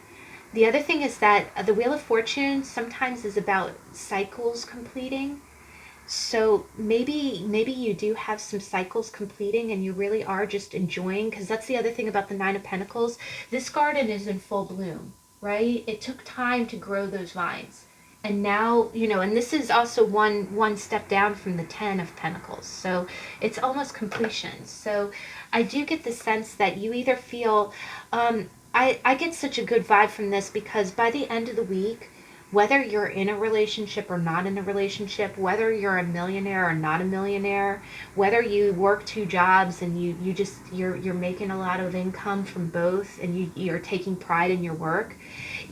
The other thing is that the Wheel of Fortune sometimes is about cycles completing. So maybe you do have some cycles completing, and you really are just enjoying, because that's the other thing about the Nine of Pentacles. This garden is in full bloom, right? It took time to grow those vines. And now, and this is also one step down from the Ten of Pentacles. So it's almost completion. So I do get the sense that you either feel, I get such a good vibe from this, because by the end of the week, whether you're in a relationship or not in a relationship, whether you're a millionaire or not a millionaire, whether you work two jobs and you're making a lot of income from both, and you're taking pride in your work,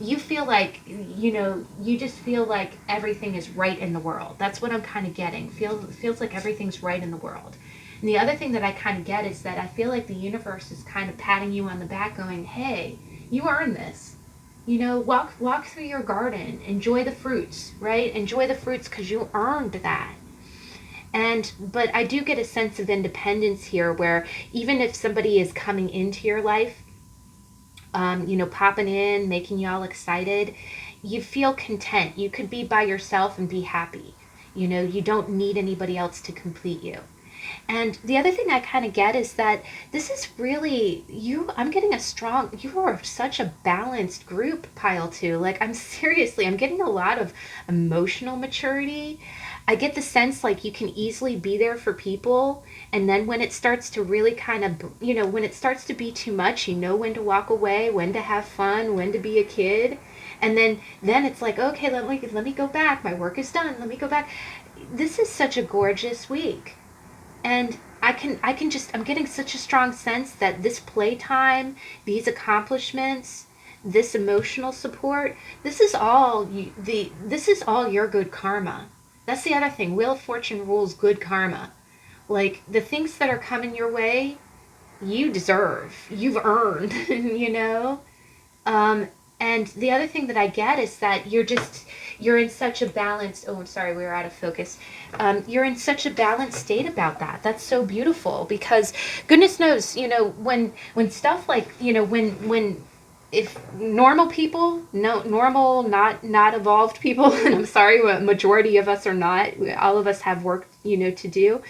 you feel like, you just feel like everything is right in the world. That's what I'm kind of getting. Feels like everything's right in the world. And the other thing that I kind of get is that I feel like the universe is kind of patting you on the back, going, hey, you earned this. Walk through your garden, enjoy the fruits, right? Enjoy the fruits because you earned that. But I do get a sense of independence here, where even if somebody is coming into your life, popping in, making y'all excited, you feel content. You could be by yourself and be happy. You don't need anybody else to complete you. And the other thing I kind of get is that this is really I'm getting you are such a balanced group, pile two. Like, I'm getting a lot of emotional maturity. I get the sense like you can easily be there for people. And then when it starts to really kind of, when it starts to be too much, you know when to walk away, when to have fun, when to be a kid. And then it's like, okay, let me go back. My work is done. Let me go back. This is such a gorgeous week. And I'm getting such a strong sense that this playtime, these accomplishments, this emotional support, this is all your good karma. That's the other thing. Wheel of Fortune rules good karma. Like, the things that are coming your way, you deserve. You've earned, And the other thing that I get is that you're in such a balanced, oh, I'm sorry, we were out of focus. You're in such a balanced state about that. That's so beautiful, because goodness knows, when stuff like, when if normal people, no, normal, not evolved people, and I'm sorry, a majority of us are not, all of us have work, to do.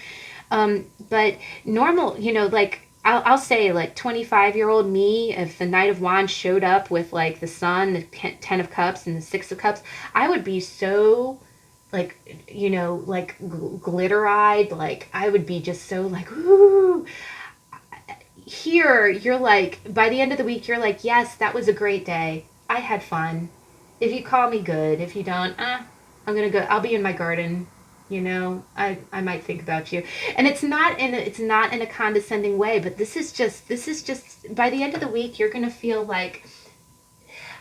But normal, like, I'll say, like, 25-year-old me, if the Knight of Wands showed up with, like, the Sun, the Ten of Cups, and the Six of Cups, I would be so, like, like, glitter-eyed. Like, I would be just so, like, ooh. here you're like, by the end of the week, you're like, yes, that was a great day. I had fun. If you call me, good. If you don't, I'm gonna go. I'll be in my garden. You know, I might think about you. And it's not in a condescending way, but this is just by the end of the week, you're gonna feel like,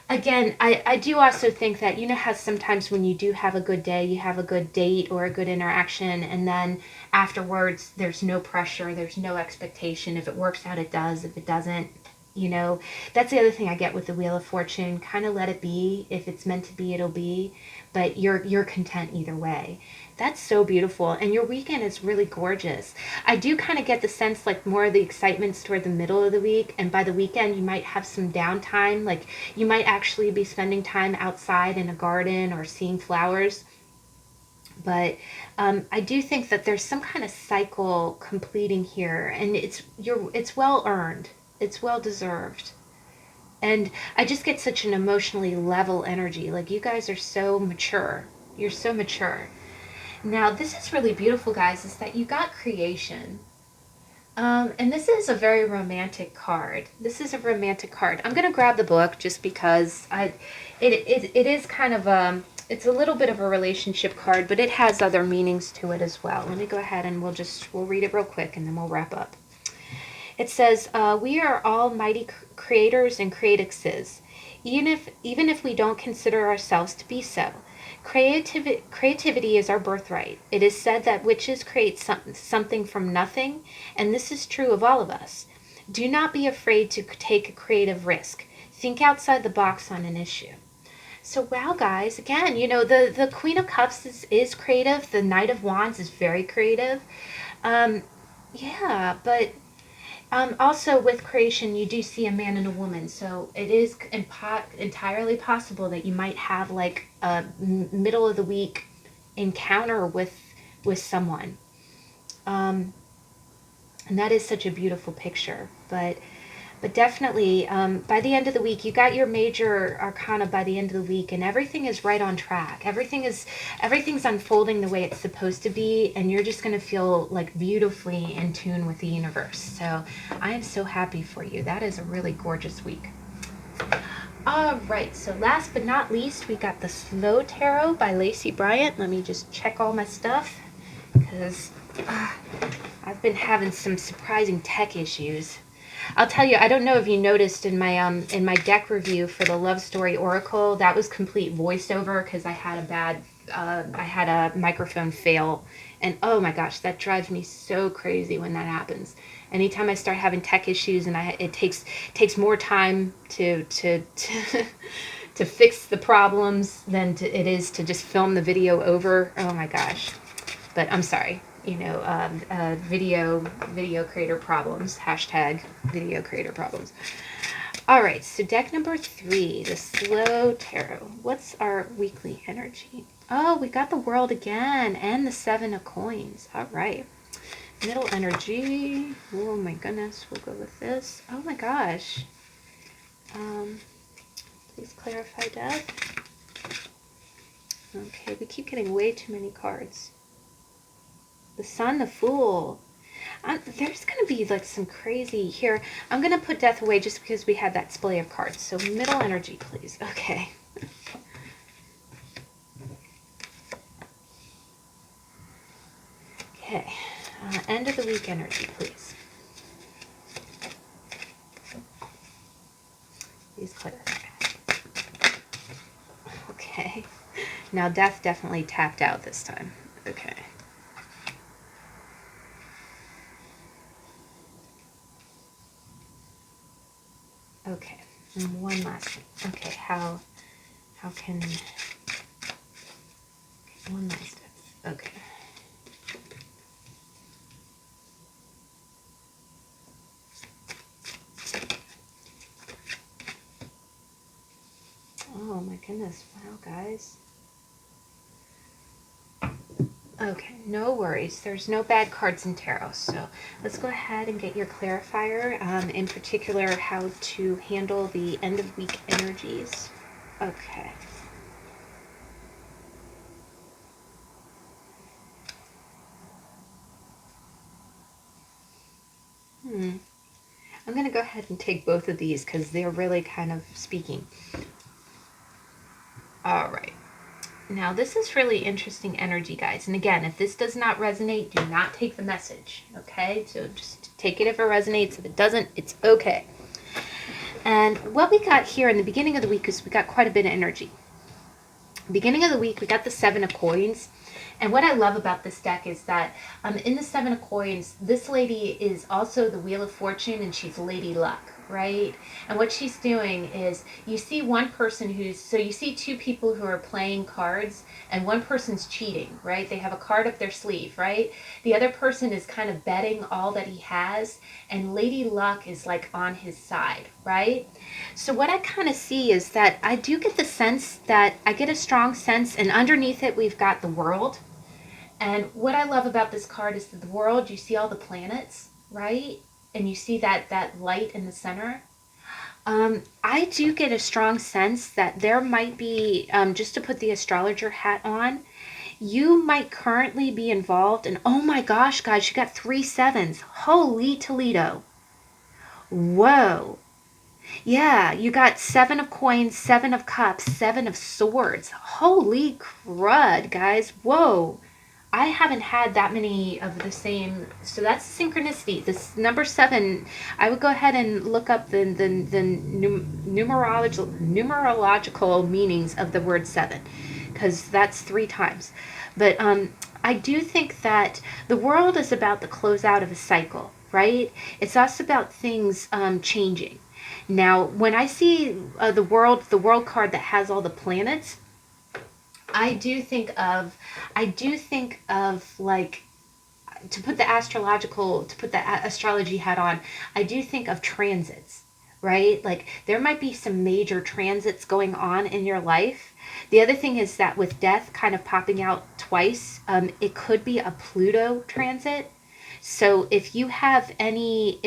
again, I do also think that, you know how sometimes when you do have a good day, you have a good date or a good interaction, and then afterwards there's no pressure, there's no expectation. If it works out, it does. If it doesn't, you know, that's the other thing I get with the Wheel of Fortune. Kind of let it be. If it's meant to be, it'll be. But you're content either way. That's so beautiful. And your weekend is really gorgeous. I do kind of get the sense like more of the excitement's toward the middle of the week. And by the weekend, you might have some downtime. Like you might actually be spending time outside in a garden or seeing flowers. But I do think that there's some kind of cycle completing here. And it's well earned. It's well deserved. And I just get such an emotionally level energy. Like you guys are so mature. You're so mature. Now, this is really beautiful, guys, is that you got creation. And this is a very romantic card. This is a romantic card. I'm going to grab the book just because it is kind of it's a little bit of a relationship card, but it has other meanings to it as well. Let me go ahead and we'll read it real quick and then we'll wrap up. It says, we are all mighty creators and creatixes, even if we don't consider ourselves to be so. Creativity is our birthright. It is said that witches create something from nothing, and this is true of all of us. Do not be afraid to take a creative risk. Think outside the box on an issue. So, wow, guys, again, you know, the Queen of Cups is creative. The Knight of Wands is very creative. Yeah, but also with creation, you do see a man and a woman. So it is entirely possible that you might have like a middle of the week encounter with someone. And that is such a beautiful picture. But definitely, by the end of the week, you got your major arcana by the end of the week, and everything is right on track. Everything's unfolding the way it's supposed to be, and you're just going to feel like beautifully in tune with the universe. So I am so happy for you. That is a really gorgeous week. All right, so last but not least, we got the Slow Tarot by Lacey Bryant. Let me just check all my stuff, because I've been having some surprising tech issues. I'll tell you, I don't know if you noticed in my deck review for the Love Story Oracle, that was complete voiceover because I had a microphone fail, and oh my gosh, that drives me so crazy when that happens. Anytime I start having tech issues and it takes more time to to fix the problems than it is to just film the video over. Oh my gosh. But I'm sorry, you know, video creator problems, hashtag video creator problems. All right, so deck number 3, the Slow Tarot. What's our weekly energy? Oh, we got the World again and the 7 of Coins. All right. Middle energy. Oh my goodness, we'll go with this. Oh my gosh. Please clarify death. Okay, we keep getting way too many cards. The Sun, the Fool. There's going to be like some crazy here. I'm going to put death away just because we had that display of cards. So middle energy, please. Okay. Okay. End of the week energy, please. Please clarify. Okay. Now death definitely tapped out this time. Okay. Okay, and one last thing. Okay, how can, okay, one last thing. Okay. Oh my goodness, wow guys. Okay, no worries. There's no bad cards in tarot. So let's go ahead and get your clarifier, in particular how to handle the end of week energies. Okay. I'm going to go ahead and take both of these because they're really kind of speaking. All right. Now, this is really interesting energy, guys. And again, if this does not resonate, do not take the message, okay? So just take it if it resonates. If it doesn't, it's okay. And what we got here in the beginning of the week is we got quite a bit of energy. Beginning of the week, we got the 7 of coins. And what I love about this deck is that in the 7 of coins, this lady is also the Wheel of Fortune, and she's Lady Luck, right? And what she's doing is, you see one person so you see two people who are playing cards, and one person's cheating, right? They have a card up their sleeve, right? The other person is kind of betting all that he has, and Lady Luck is like on his side, right? So what I kind of see is that I do get the sense that I get a strong sense, and underneath it we've got the World. And what I love about this card is that the World, you see all the planets, right? And you see that light in the center. I do get a strong sense that there might be, just to put the astrologer hat on, you might currently be involved in, oh my gosh, guys, you got 3 sevens. Holy Toledo. Whoa. Yeah, you got 7 of coins, 7 of cups, 7 of swords. Holy crud, guys. Whoa. I haven't had that many of the same. So that's synchronicity. This number 7, I would go ahead and look up the numerological meanings of the word 7, because that's 3 times. But I do think that the World is about the closeout of a cycle, right? It's also about things changing. Now, when I see the world card that has all the planets, I do think of like, to put the astrology hat on, I do think of transits, right? Like, there might be some major transits going on in your life. The other thing is that with death kind of popping out twice, it could be a Pluto transit. So if you have any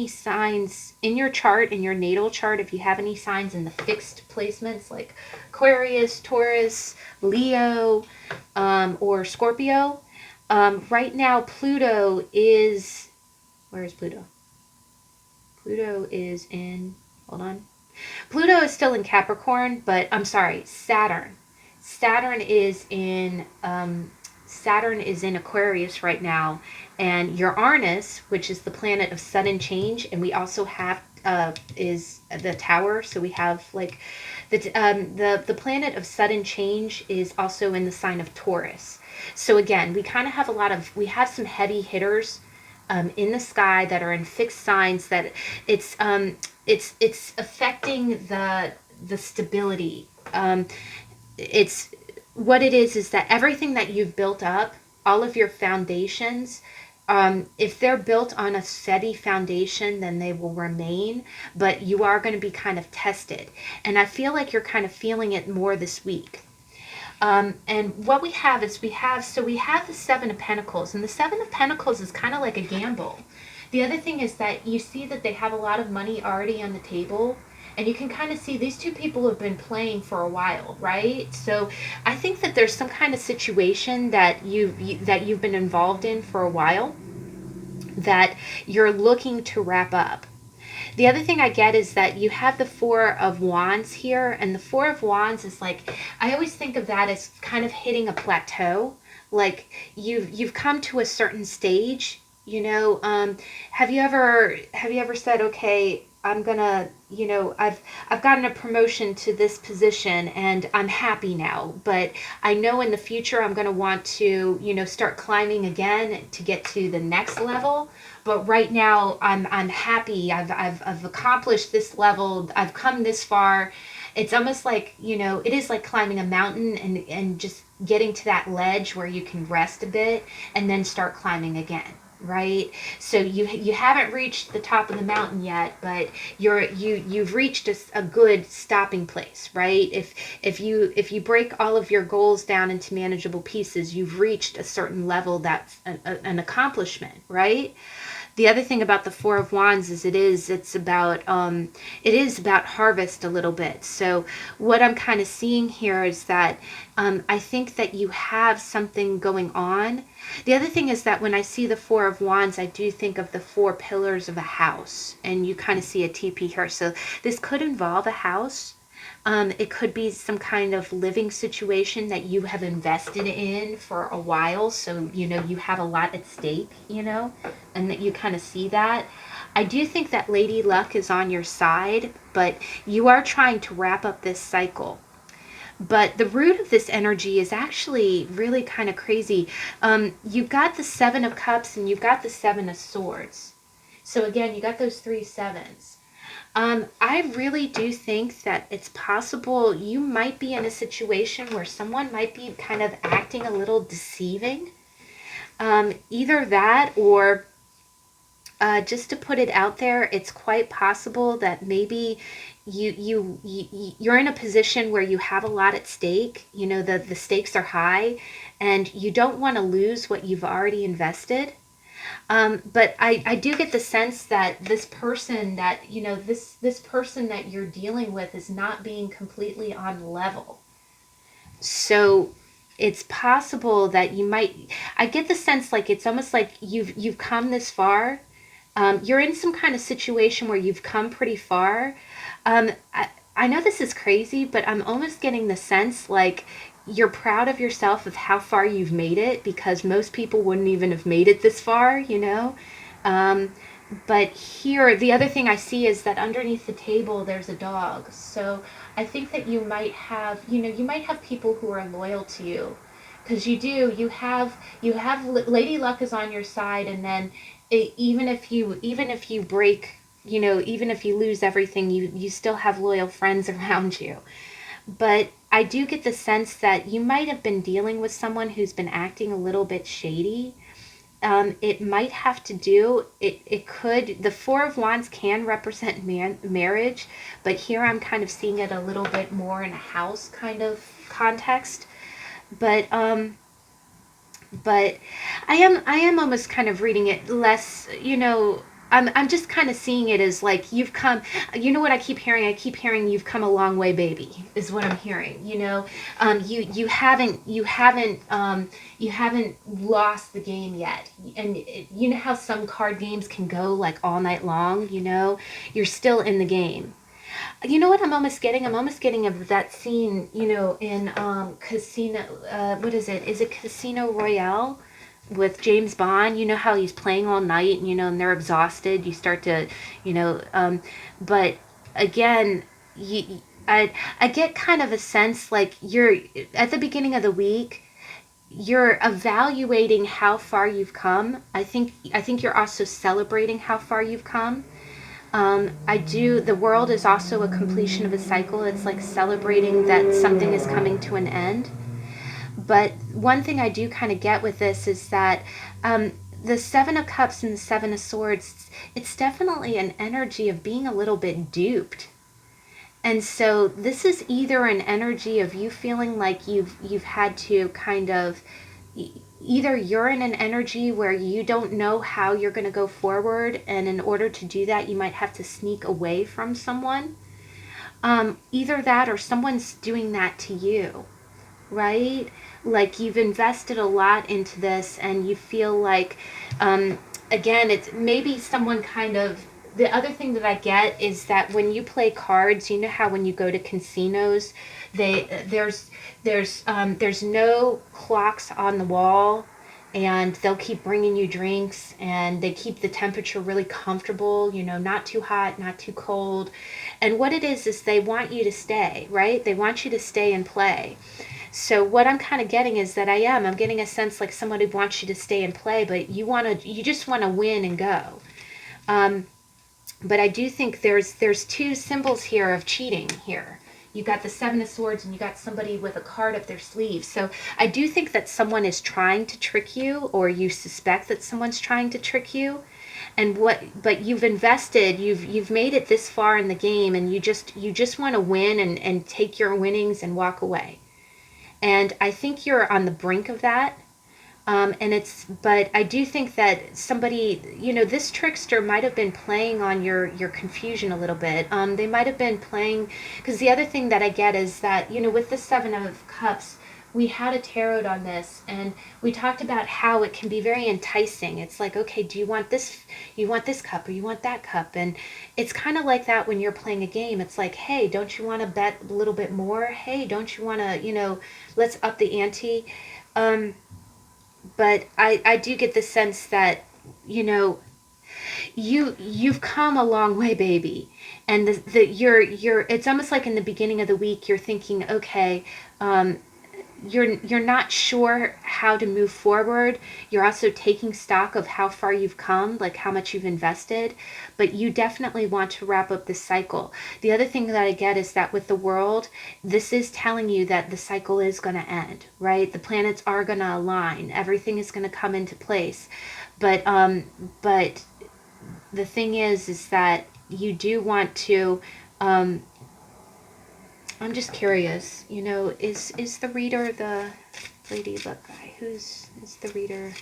signs in your chart, in your natal chart, if you have any signs in the fixed placements like Aquarius, Taurus, Leo, or Scorpio, right now Pluto is, where is Pluto? Pluto is in, hold on. Pluto is still in Capricorn, but I'm sorry, Saturn. Saturn is in Aquarius right now, and Uranus, which is the planet of sudden change, and we also have is the Tower. So we have like the planet of sudden change is also in the sign of Taurus. So again, we kind of have we have some heavy hitters in the sky that are in fixed signs that it's affecting the stability. It's what it is that everything that you've built up, all of your foundations, if they're built on a steady foundation, then they will remain, but you are going to be kind of tested. And I feel like you're kind of feeling it more this week. And what we have is we have the 7 of Pentacles, and the 7 of Pentacles is kind of like a gamble. The other thing is that you see that they have a lot of money already on the table, and you can kind of see these two people have been playing for a while, right? So I think that there's some kind of situation that you've been involved in for a while that you're looking to wrap up. The other thing I get is that you have the 4 of Wands here, and the 4 of Wands is like, I always think of that as kind of hitting a plateau. Like you've come to a certain stage, you know. Have you ever said, okay, I'm gonna, you know, I've gotten a promotion to this position and I'm happy now, but I know in the future I'm gonna want to, you know, start climbing again to get to the next level. But right now I'm happy. I've accomplished this level. I've come this far. It's almost like, you know, it is like climbing a mountain and just getting to that ledge where you can rest a bit and then start climbing again. Right? So you haven't reached the top of the mountain yet, but you've reached a good stopping place, right? If you break all of your goals down into manageable pieces, you've reached a certain level that's an accomplishment, right? The other thing about the Four of Wands is it is about harvest a little bit. So what I'm kind of seeing here is that I think that you have something going on. The other thing is that when I see the Four of Wands, I do think of the four pillars of a house, and you kind of see a teepee here. So this could involve a house. It could be some kind of living situation that you have invested in for a while. So, you know, you have a lot at stake, you know, and that you kind of see that. I do think that Lady Luck is on your side, but you are trying to wrap up this cycle. But the root of this energy is actually really kind of crazy. You've got the Seven of Cups and you've got the Seven of Swords. So again, you got those three sevens. I really do think that it's possible you might be in a situation where someone might be kind of acting a little deceiving. Either that or just to put it out there, it's quite possible that maybe you're in a position where you have a lot at stake. You know, the stakes are high and you don't want to lose what you've already invested. But I do get the sense that this person that, you know, this person that you're dealing with is not being completely on level. So it's possible that you might, I get the sense like it's almost like you've come this far. You're in some kind of situation where you've come pretty far. I know this is crazy, but I'm almost getting the sense like you're proud of yourself of how far you've made it, because most people wouldn't even have made it this far, you know. But here, the other thing I see is that underneath the table there's a dog. So I think that you might have, you know, you might have people who are loyal to you, because you have Lady Luck is on your side, and then even if you break, you know, even if you lose everything, you still have loyal friends around you. But I do get the sense that you might have been dealing with someone who's been acting a little bit shady. It might have to do, it could, the Four of Wands can represent marriage, but here I'm kind of seeing it a little bit more in a house kind of context. But I am almost kind of reading it less, you know, I'm just kind of seeing it as like you've come, you know what I keep hearing? I keep hearing you've come a long way, baby, is what I'm hearing. You know, you haven't lost the game yet. And you know how some card games can go like all night long, you know, you're still in the game. You know what I'm almost getting? I'm almost getting of that scene, you know, in Casino, what is it? Is it Casino Royale with James Bond? You know how he's playing all night, you know, and they're exhausted. You start to, you know, but again, I get kind of a sense like you're at the beginning of the week, you're evaluating how far you've come. I think you're also celebrating how far you've come. The world is also a completion of a cycle. It's like celebrating that something is coming to an end. But one thing I do kind of get with this is that the Seven of Cups and the Seven of Swords, it's definitely an energy of being a little bit duped. And so this is either an energy of you feeling like you've had to kind of, either you're in an energy where you don't know how you're going to go forward, and in order to do that you might have to sneak away from someone. Either that or someone's doing that to you, right? Like you've invested a lot into this and you feel like, again, it's maybe someone kind of, the other thing that I get is that when you play cards, you know how when you go to casinos, there's no clocks on the wall, and they'll keep bringing you drinks, and they keep the temperature really comfortable, you know, not too hot, not too cold. And what it is they want you to stay, right? They want you to stay and play. So what I'm kind of getting is that I'm getting a sense like somebody wants you to stay and play, but you just want to win and go. But I do think there's two symbols here of cheating here. You got the Seven of Swords and you got somebody with a card up their sleeve. So I do think that someone is trying to trick you, or you suspect that someone's trying to trick you. But you've invested, you've made it this far in the game, and you just want to win and take your winnings and walk away. And I think you're on the brink of that. But I do think that somebody, this trickster might have been playing on your confusion a little bit. They might have been playing, because the other thing that I get is that, with the Seven of Cups, we had a tarot on this, and we talked about how it can be very enticing. It's like, okay, do you want this cup, or you want that cup? And it's kind of like that when you're playing a game. It's like, hey, don't you want to bet a little bit more? Hey, don't you want to, let's up the ante. But I do get the sense that, you know you've come a long way, baby. And you're it's almost like in the beginning of the week you're thinking, okay, you're not sure how to move forward. You're also taking stock of how far you've come, like how much you've invested, but you definitely want to wrap up this cycle. The other thing that I get is that with the world, this is telling you that the cycle is going to end, right? The planets are going to align. Everything is going to come into place. But the thing is that you do want to, I'm just curious, is the reader the lady luck guy? Is the reader?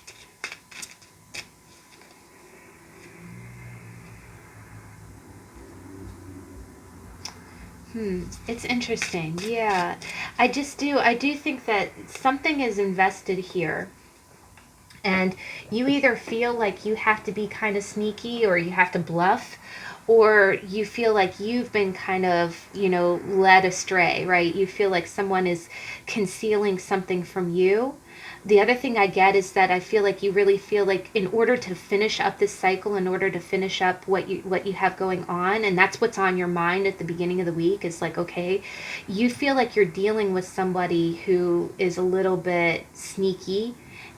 It's interesting. Yeah. I do think that something is invested here. And you either feel like you have to be kind of sneaky, or you have to bluff, or you feel like you've been kind of, led astray, right? You feel like someone is concealing something from you. The other thing I get is that I feel like you really feel like, in order to finish up this cycle, in order to finish up what you have going on, and that's what's on your mind at the beginning of the week, is like, okay, you feel like you're dealing with somebody who is a little bit sneaky,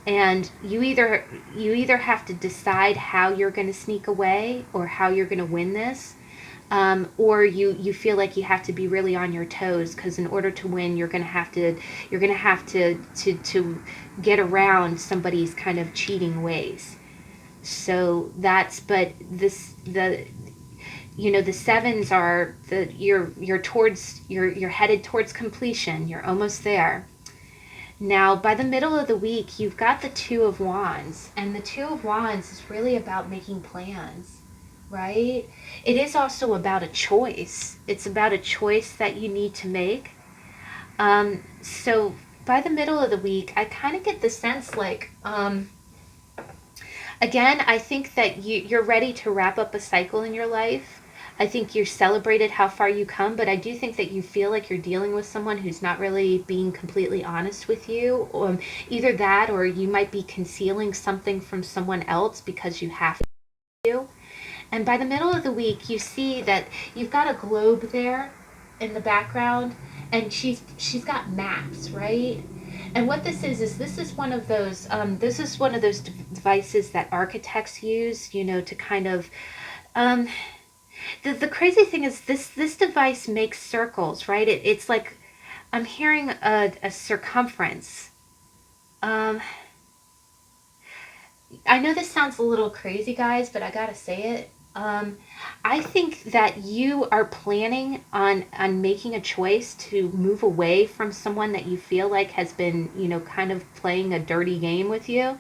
and you either have to decide how you're going to sneak away, or how you're going to win this, or you feel like you have to be really on your toes, because in order to win, you're going to have to get around somebody's kind of cheating ways. So that's but this the sevens are you're headed towards completion. You're almost there. Now, by the middle of the week, you've got the Two of Wands, and the Two of Wands is really about making plans, right? It is also about a choice. It's about a choice that you need to make. So by the middle of the week, I kind of get the sense like, again, I think that you're ready to wrap up a cycle in your life. I think you celebrated how far you come, but I do think that you feel like you're dealing with someone who's not really being completely honest with you. Either that, or you might be concealing something from someone else because you have to. And by the middle of the week, you see that you've got a globe there in the background, and she's got maps, right? And what this is one of those devices that architects use, to kind of, the crazy thing is this device makes circles, right? It's like I'm hearing a circumference. I know this sounds a little crazy, guys, but I gotta say it. I think that you are planning on making a choice to move away from someone that you feel like has been, kind of playing a dirty game with you.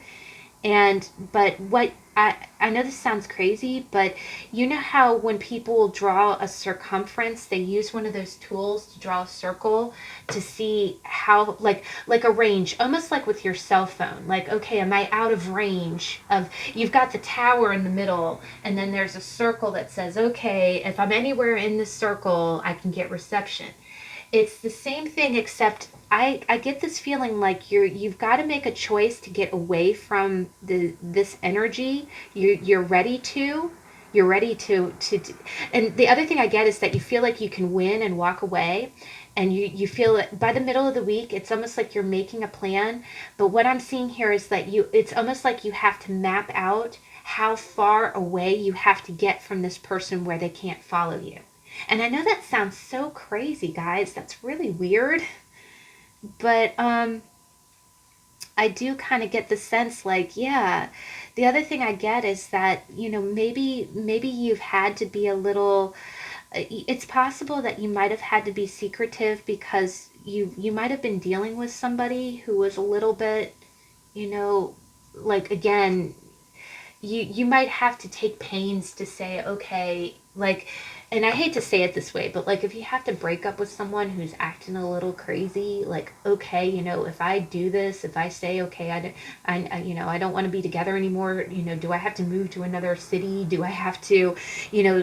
But what I know this sounds crazy, but you know how when people draw a circumference, they use one of those tools to draw a circle to see how, like a range, almost like with your cell phone. Like, okay, am I out of range of, you've got the tower in the middle, and then there's a circle that says, okay, if I'm anywhere in this circle, I can get reception. It's the same thing, except I get this feeling like you've got to make a choice to get away from this energy. You're ready to. You're ready to. And the other thing I get is that you feel like you can win and walk away. And you feel that by the middle of the week, it's almost like you're making a plan. But what I'm seeing here is that it's almost like you have to map out how far away you have to get from this person where they can't follow you. And I know that sounds so crazy, guys. That's really weird. But I do kind of get the sense like, yeah. The other thing I get is that, maybe you've had to be a little, it's possible that you might have had to be secretive because you might have been dealing with somebody who was a little bit, you know, like again, you might have to take pains to say, okay, like, and I hate to say it this way, but like if you have to break up with someone who's acting a little crazy, like, okay, if I do this, if I say, okay, I don't want to be together anymore, do I have to move to another city? Do I have to,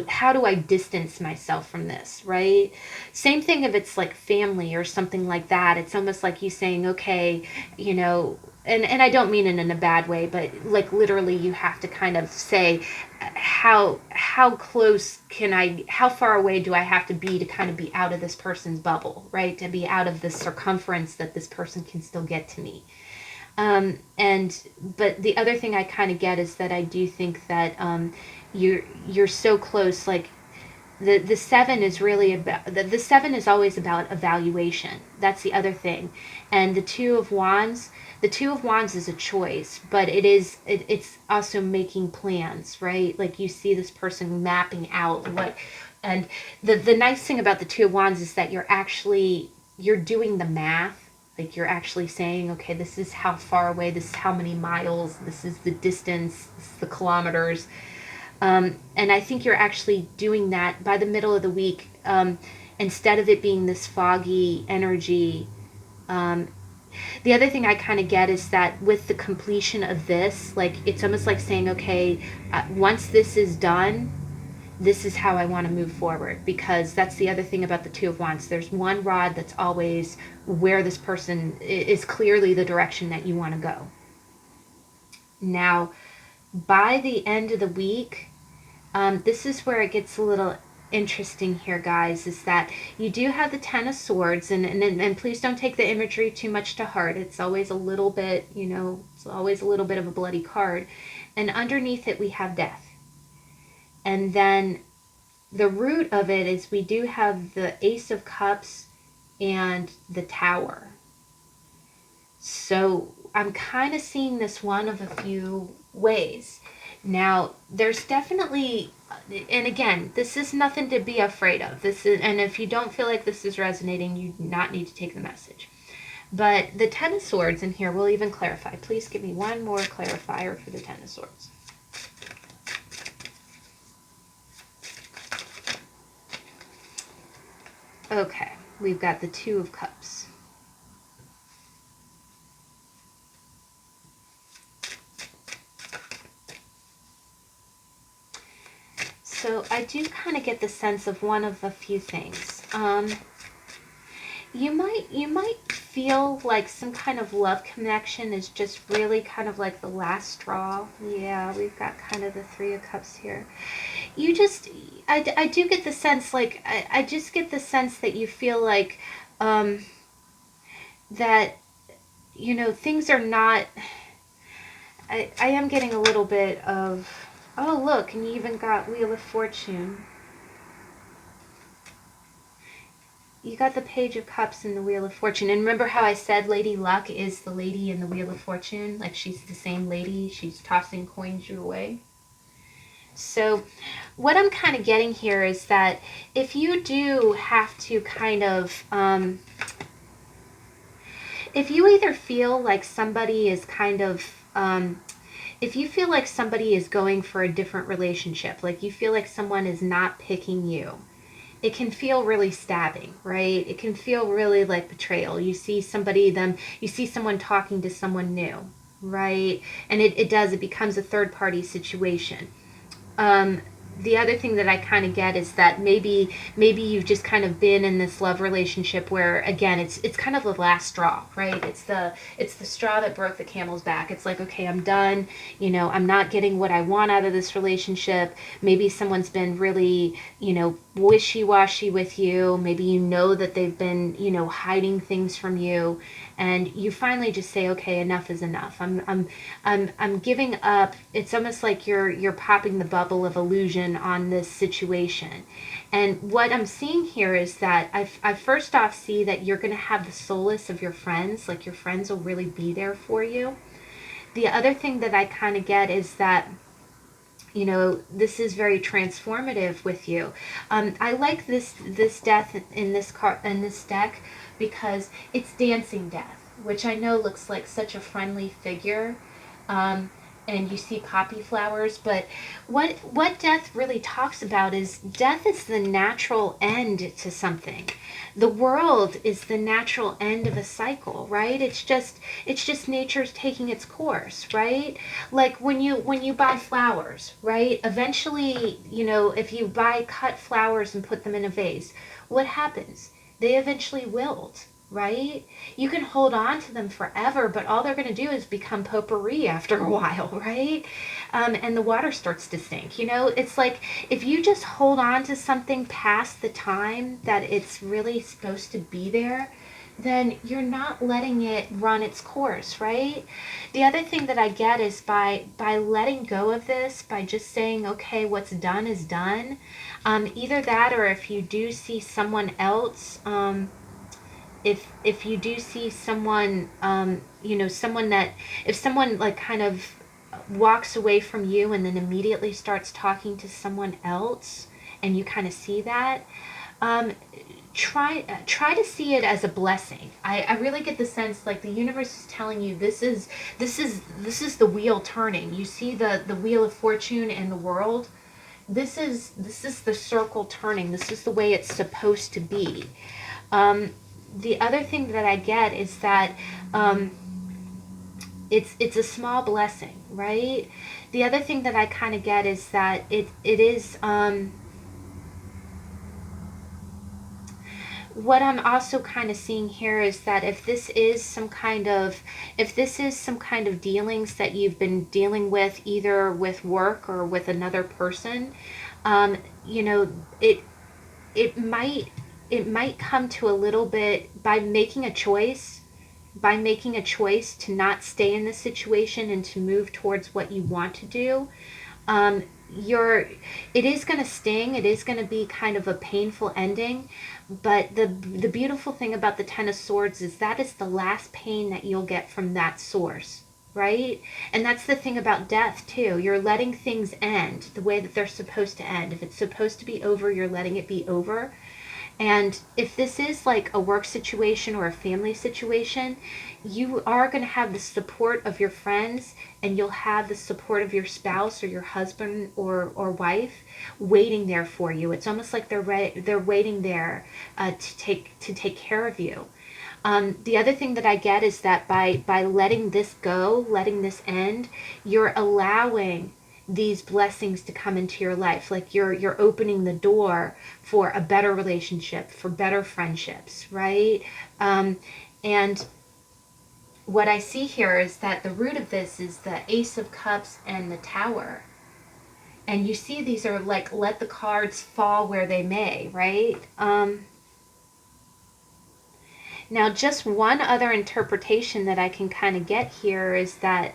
how do I distance myself from this, right? Same thing if it's like family or something like that. It's almost like you saying, okay, you know, and I don't mean it in a bad way, but like literally you have to kind of say how close how far away do I have to be to kind of be out of this person's bubble, right? To be out of the circumference that this person can still get to me. But the other thing I kind of get is that I do think that you're so close, like the seven is really about the seven is always about evaluation. That's the other thing. And the two of wands is a choice, but it's also making plans, right? Like you see this person mapping out what. And the nice thing about the two of wands is that you're doing the math. Like you're actually saying, okay, this is how far away, this is how many miles, this is the distance, this is the kilometers. And I think you're actually doing that by the middle of the week. Instead of it being this foggy energy. The other thing I kind of get is that with the completion of this, like it's almost like saying, okay, once this is done, this is how I want to move forward. Because that's the other thing about the two of wands. There's one rod that's always where this person is clearly the direction that you want to go. Now, by the end of the week, this is where it gets a little interesting here, guys, is that you do have the Ten of Swords, and please don't take the imagery too much to heart. It's always a little bit, it's always a little bit of a bloody card. And underneath it, we have death. And then the root of it is we do have the Ace of Cups and the Tower. So I'm kind of seeing this one of a few ways. Now, there's definitely, and again, this is nothing to be afraid of. And if you don't feel like this is resonating, you do not need to take the message. But the Ten of Swords in here will even clarify. Please give me one more clarifier for the Ten of Swords. Okay, we've got the Two of Cups. So I do kind of get the sense of one of a few things. You might feel like some kind of love connection is just really kind of like the last straw. Yeah, we've got kind of the Three of Cups here. I do get the sense, like, I just get the sense that you feel like that, things are not, I am getting a little bit of, oh, look, and you even got Wheel of Fortune. You got the Page of Cups and the Wheel of Fortune. And remember how I said Lady Luck is the lady in the Wheel of Fortune? Like she's the same lady. She's tossing coins your way. So what I'm kind of getting here is that if you do have to kind of, if you either feel like somebody is kind of, if you feel like somebody is going for a different relationship, like you feel like someone is not picking you, it can feel really stabbing, right? It can feel really like betrayal. You see someone talking to someone new, right? And it becomes a third party situation. The other thing that I kind of get is that maybe you've just kind of been in this love relationship where, again, it's kind of the last straw, right? It's the straw that broke the camel's back. It's like, okay, I'm done. I'm not getting what I want out of this relationship. Maybe someone's been really, wishy-washy with you. Maybe that they've been, hiding things from you, and you finally just say, okay, enough is enough. I'm giving up. It's almost like you're popping the bubble of illusion on this situation. And what I'm seeing here is that I first off see that you're going to have the solace of your friends. Like your friends will really be there for you. The other thing that I kind of get is that this is very transformative with you. I like this death in this deck because it's dancing death. which I know looks like such a friendly figure. Um, and you see poppy flowers, but what death really talks about is death is the natural end to something. The world is the natural end of a cycle, right? It's just nature's taking its course, right? Like when you buy flowers, right? Eventually, if you buy cut flowers and put them in a vase, what happens? They eventually wilt, right? You can hold on to them forever, but all they're going to do is become potpourri after a while, right? And the water starts to stink. It's like if you just hold on to something past the time that it's really supposed to be there, then you're not letting it run its course, right? The other thing that I get is by letting go of this, by just saying, okay, what's done is done. Either that, or if you do see someone else, if you do see someone, someone that, if someone like kind of walks away from you and then immediately starts talking to someone else, and you kind of see that, um, try to see it as a blessing. I really get the sense like the universe is telling you this is the wheel turning. You see the wheel of fortune in the world. This is the circle turning. This is the way it's supposed to be. Um, the other thing that I get is that um, it's a small blessing, right? The other thing that I kind of get is that it is what I'm also kind of seeing here is that if this is some kind of dealings that you've been dealing with either with work or with another person, um, you know, it it might it might come to a little bit by making a choice to not stay in this situation and to move towards what you want to do. um, you're it is going to sting. It is going to be kind of a painful ending, but the beautiful thing about the Ten of Swords is that is the last pain that you'll get from that source, right? And that's the thing about death too. You're letting things end the way that they're supposed to end. If it's supposed to be over, you're letting it be over. And if this is like a work situation or a family situation, you are going to have the support of your friends, and you'll have the support of your spouse or your husband or wife waiting there for you. It's almost like they're waiting there to take care of you. The other thing that I get is that by letting this go, letting this end, you're allowing these blessings to come into your life. Like you're opening the door for a better relationship, for better friendships, right? And what I see here is that the root of this is the Ace of Cups and the Tower. And you see these are like let the cards fall where they may, right? Now, just one other interpretation that I can kind of get here is that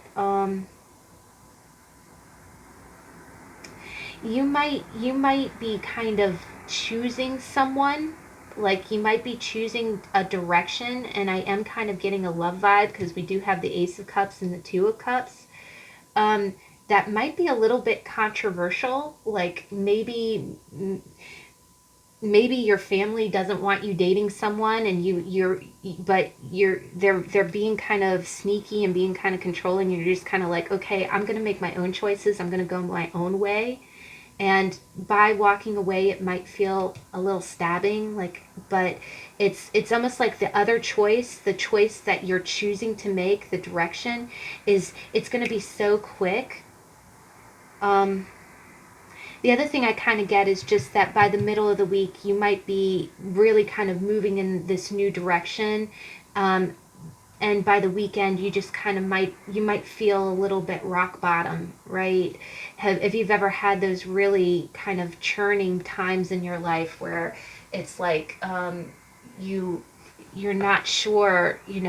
you might be kind of choosing someone, like you might be choosing a direction, and I am kind of getting a love vibe because we do have the Ace of Cups and the Two of Cups. That might be a little bit controversial, like maybe your family doesn't want you dating someone, and they're being kind of sneaky and being kind of controlling, and you're just kind of like, okay, I'm going to make my own choices, I'm going to go my own way. And by walking away, it might feel a little stabbing, like, but it's almost like the other choice, the choice that you're choosing to make, the direction is, it's going to be so quick. The other thing I kind of get is just that by the middle of the week, you might be really kind of moving in this new direction. Um, and by the weekend, you just kind of might feel a little bit rock bottom, right? If you've ever had those really kind of churning times in your life where it's like you're not sure, you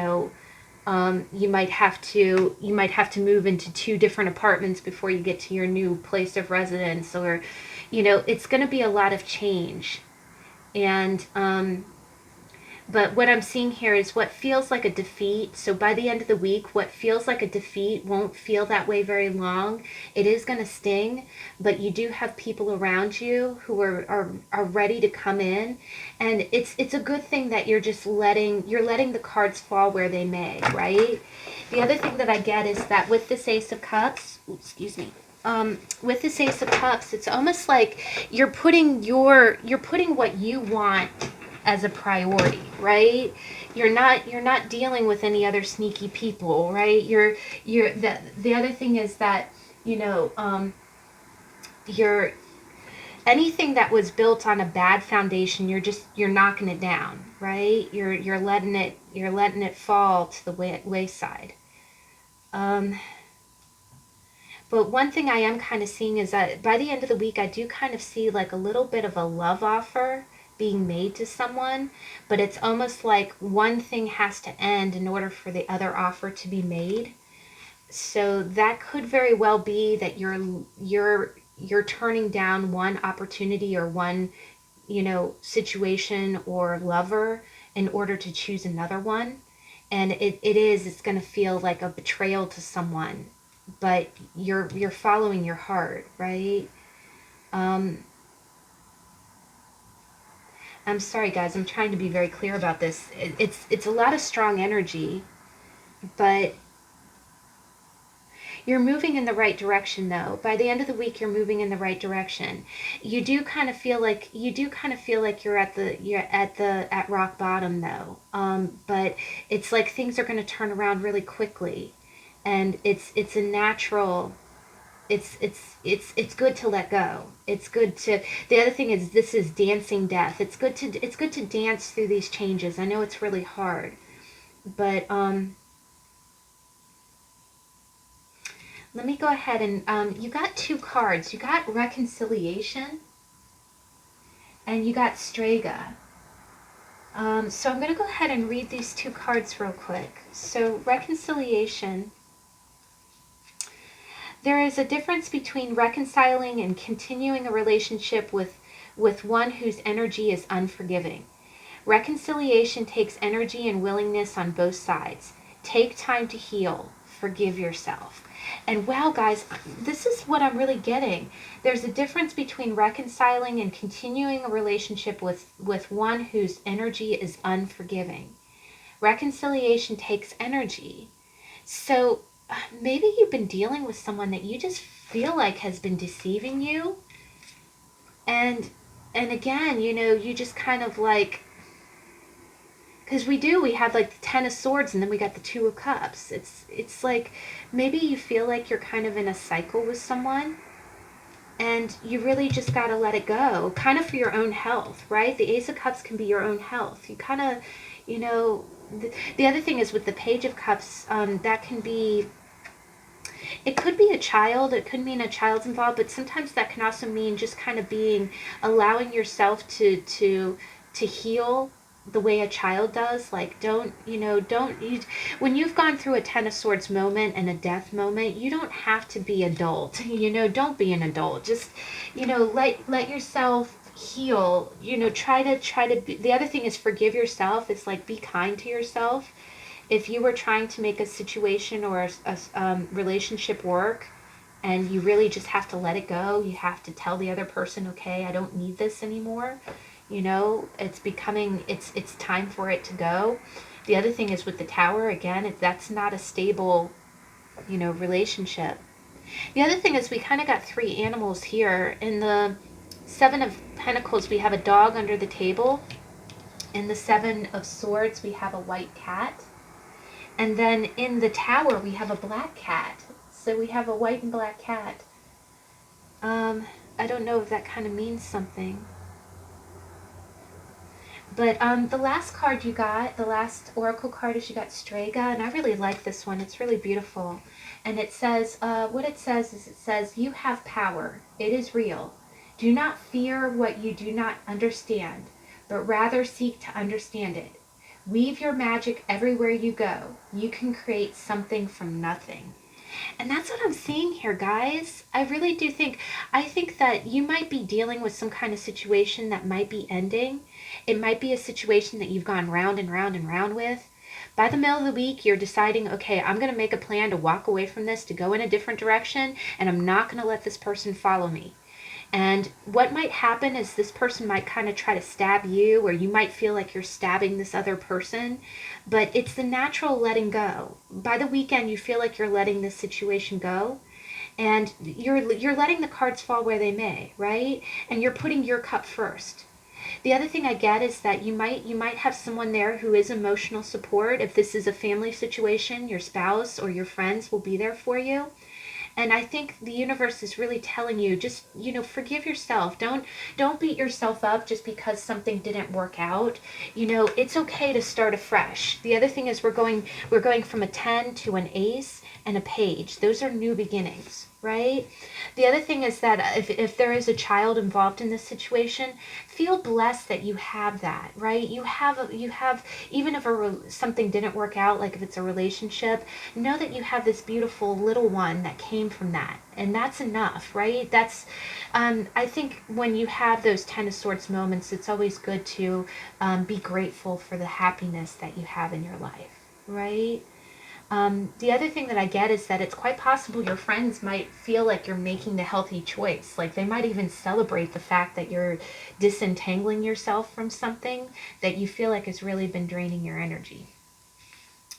might have to move into two different apartments before you get to your new place of residence, or it's going to be a lot of change. And But what I'm seeing here is what feels like a defeat. So by the end of the week, what feels like a defeat won't feel that way very long. It is going to sting, but you do have people around you who are ready to come in. And it's a good thing that you're letting the cards fall where they may, right? The other thing that I get is that with this Ace of Cups, excuse me, with this Ace of Cups, it's almost like you're putting what you want as a priority, right? You're not dealing with any other sneaky people, right? The other thing is that, you know, you're anything that was built on a bad foundation, you're knocking it down, right? You're letting it fall to the wayside. But one thing I am kind of seeing is that by the end of the week, I do kind of see like a little bit of a love offer being made to someone, but it's almost like one thing has to end in order for the other offer to be made. So that could very well be that you're turning down one opportunity or one, situation or lover in order to choose another one. And it's going to feel like a betrayal to someone, but you're following your heart, right? I'm sorry, guys. I'm trying to be very clear about this. It's a lot of strong energy, but you're moving in the right direction, though. By the end of the week, you're moving in the right direction. You do kind of feel like you're at rock bottom, though. But it's like things are going to turn around really quickly, and it's a natural. It's good to let go. It's good to. The other thing is this is dancing death. It's good to dance through these changes. I know it's really hard, but let me go ahead and you got two cards. You got reconciliation and you got Strega. So I'm going to go ahead and read these two cards real quick. So reconciliation. There is a difference between reconciling and continuing a relationship with one whose energy is unforgiving. Reconciliation takes energy and willingness on both sides. Take time to heal. Forgive yourself. And wow, guys, this is what I'm really getting. There's a difference between reconciling and continuing a relationship with one whose energy is unforgiving. Reconciliation takes energy. So maybe you've been dealing with someone that you just feel like has been deceiving you. And again, you just kind of like, because we have like the Ten of Swords and then we got the Two of Cups. It's like maybe you feel like you're kind of in a cycle with someone and you really just got to let it go, kind of for your own health, right? The Ace of Cups can be your own health. You kind of, the other thing is with the Page of Cups, that can be, it could be a child, it could mean a child's involved, but sometimes that can also mean just kind of allowing yourself to heal the way a child does. Like when you've gone through a Ten of Swords moment and a death moment, you don't have to be adult. Don't be an adult. Just let yourself heal. Try to be, the other thing is forgive yourself. It's like be kind to yourself. If you were trying to make a situation or a relationship work and you really just have to let it go, you have to tell the other person, okay, I don't need this anymore. It's time for it to go. The other thing is with the Tower, again, that's not a stable, relationship. The other thing is we kind of got three animals here. In the Seven of Pentacles, we have a dog under the table. In the Seven of Swords, we have a white cat. And then in the Tower, we have a black cat. So we have a white and black cat. I don't know if that kind of means something. But the last card you got, the last oracle card, is you got Strega, and I really like this one. It's really beautiful. And it says, it says, you have power. It is real. Do not fear what you do not understand, but rather seek to understand it. Weave your magic everywhere you go. You can create something from nothing. And that's what I'm seeing here, guys. I really do think that you might be dealing with some kind of situation that might be ending. It might be a situation that you've gone round and round and round with. By the middle of the week, you're deciding, okay, I'm going to make a plan to walk away from this, to go in a different direction, and I'm not going to let this person follow me. And what might happen is this person might kind of try to stab you, or you might feel like you're stabbing this other person, but it's the natural letting go. By the weekend, you feel like you're letting this situation go, and you're letting the cards fall where they may, right? And you're putting your cup first. The other thing I get is that you might have someone there who is emotional support. If this is a family situation, your spouse or your friends will be there for you. And I think the universe is really telling you, just, forgive yourself. Don't beat yourself up just because something didn't work out. It's okay to start afresh. The other thing is we're going from a 10 to an ace and a page. Those are new beginnings, right? The other thing is that if there is a child involved in this situation, feel blessed that you have that, right? You have even if something didn't work out, like if it's a relationship, know that you have this beautiful little one that came from that, and that's enough, right? That's I think when you have those Ten of Swords moments, it's always good to be grateful for the happiness that you have in your life, right? The other thing that I get is that it's quite possible your friends might feel like you're making the healthy choice. Like they might even celebrate the fact that you're disentangling yourself from something that you feel like has really been draining your energy.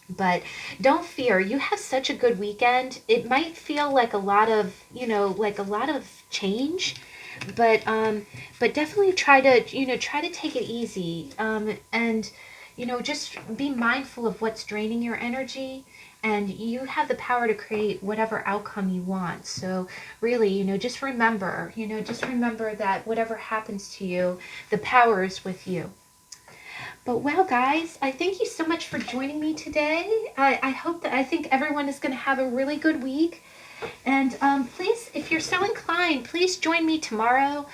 But don't fear, you have such a good weekend. It might feel like a lot of, like a lot of change, but definitely try to take it easy, and just be mindful of what's draining your energy, and you have the power to create whatever outcome you want. So really, just remember that whatever happens to you, the power is with you. But well, guys, I thank you so much for joining me today. I think everyone is going to have a really good week. And please, if you're so inclined, please join me tomorrow.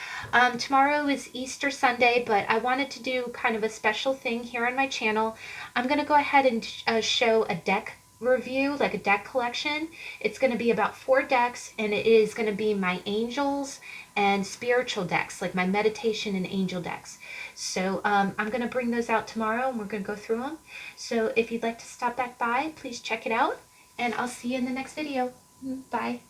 Tomorrow is Easter Sunday, but I wanted to do kind of a special thing here on my channel. I'm going to go ahead and show a deck review, like a deck collection. It's going to be about 4 decks, and it is going to be my angels and spiritual decks, like my meditation and angel decks. So I'm going to bring those out tomorrow, and we're going to go through them. So if you'd like to stop back by, please check it out, and I'll see you in the next video. Bye.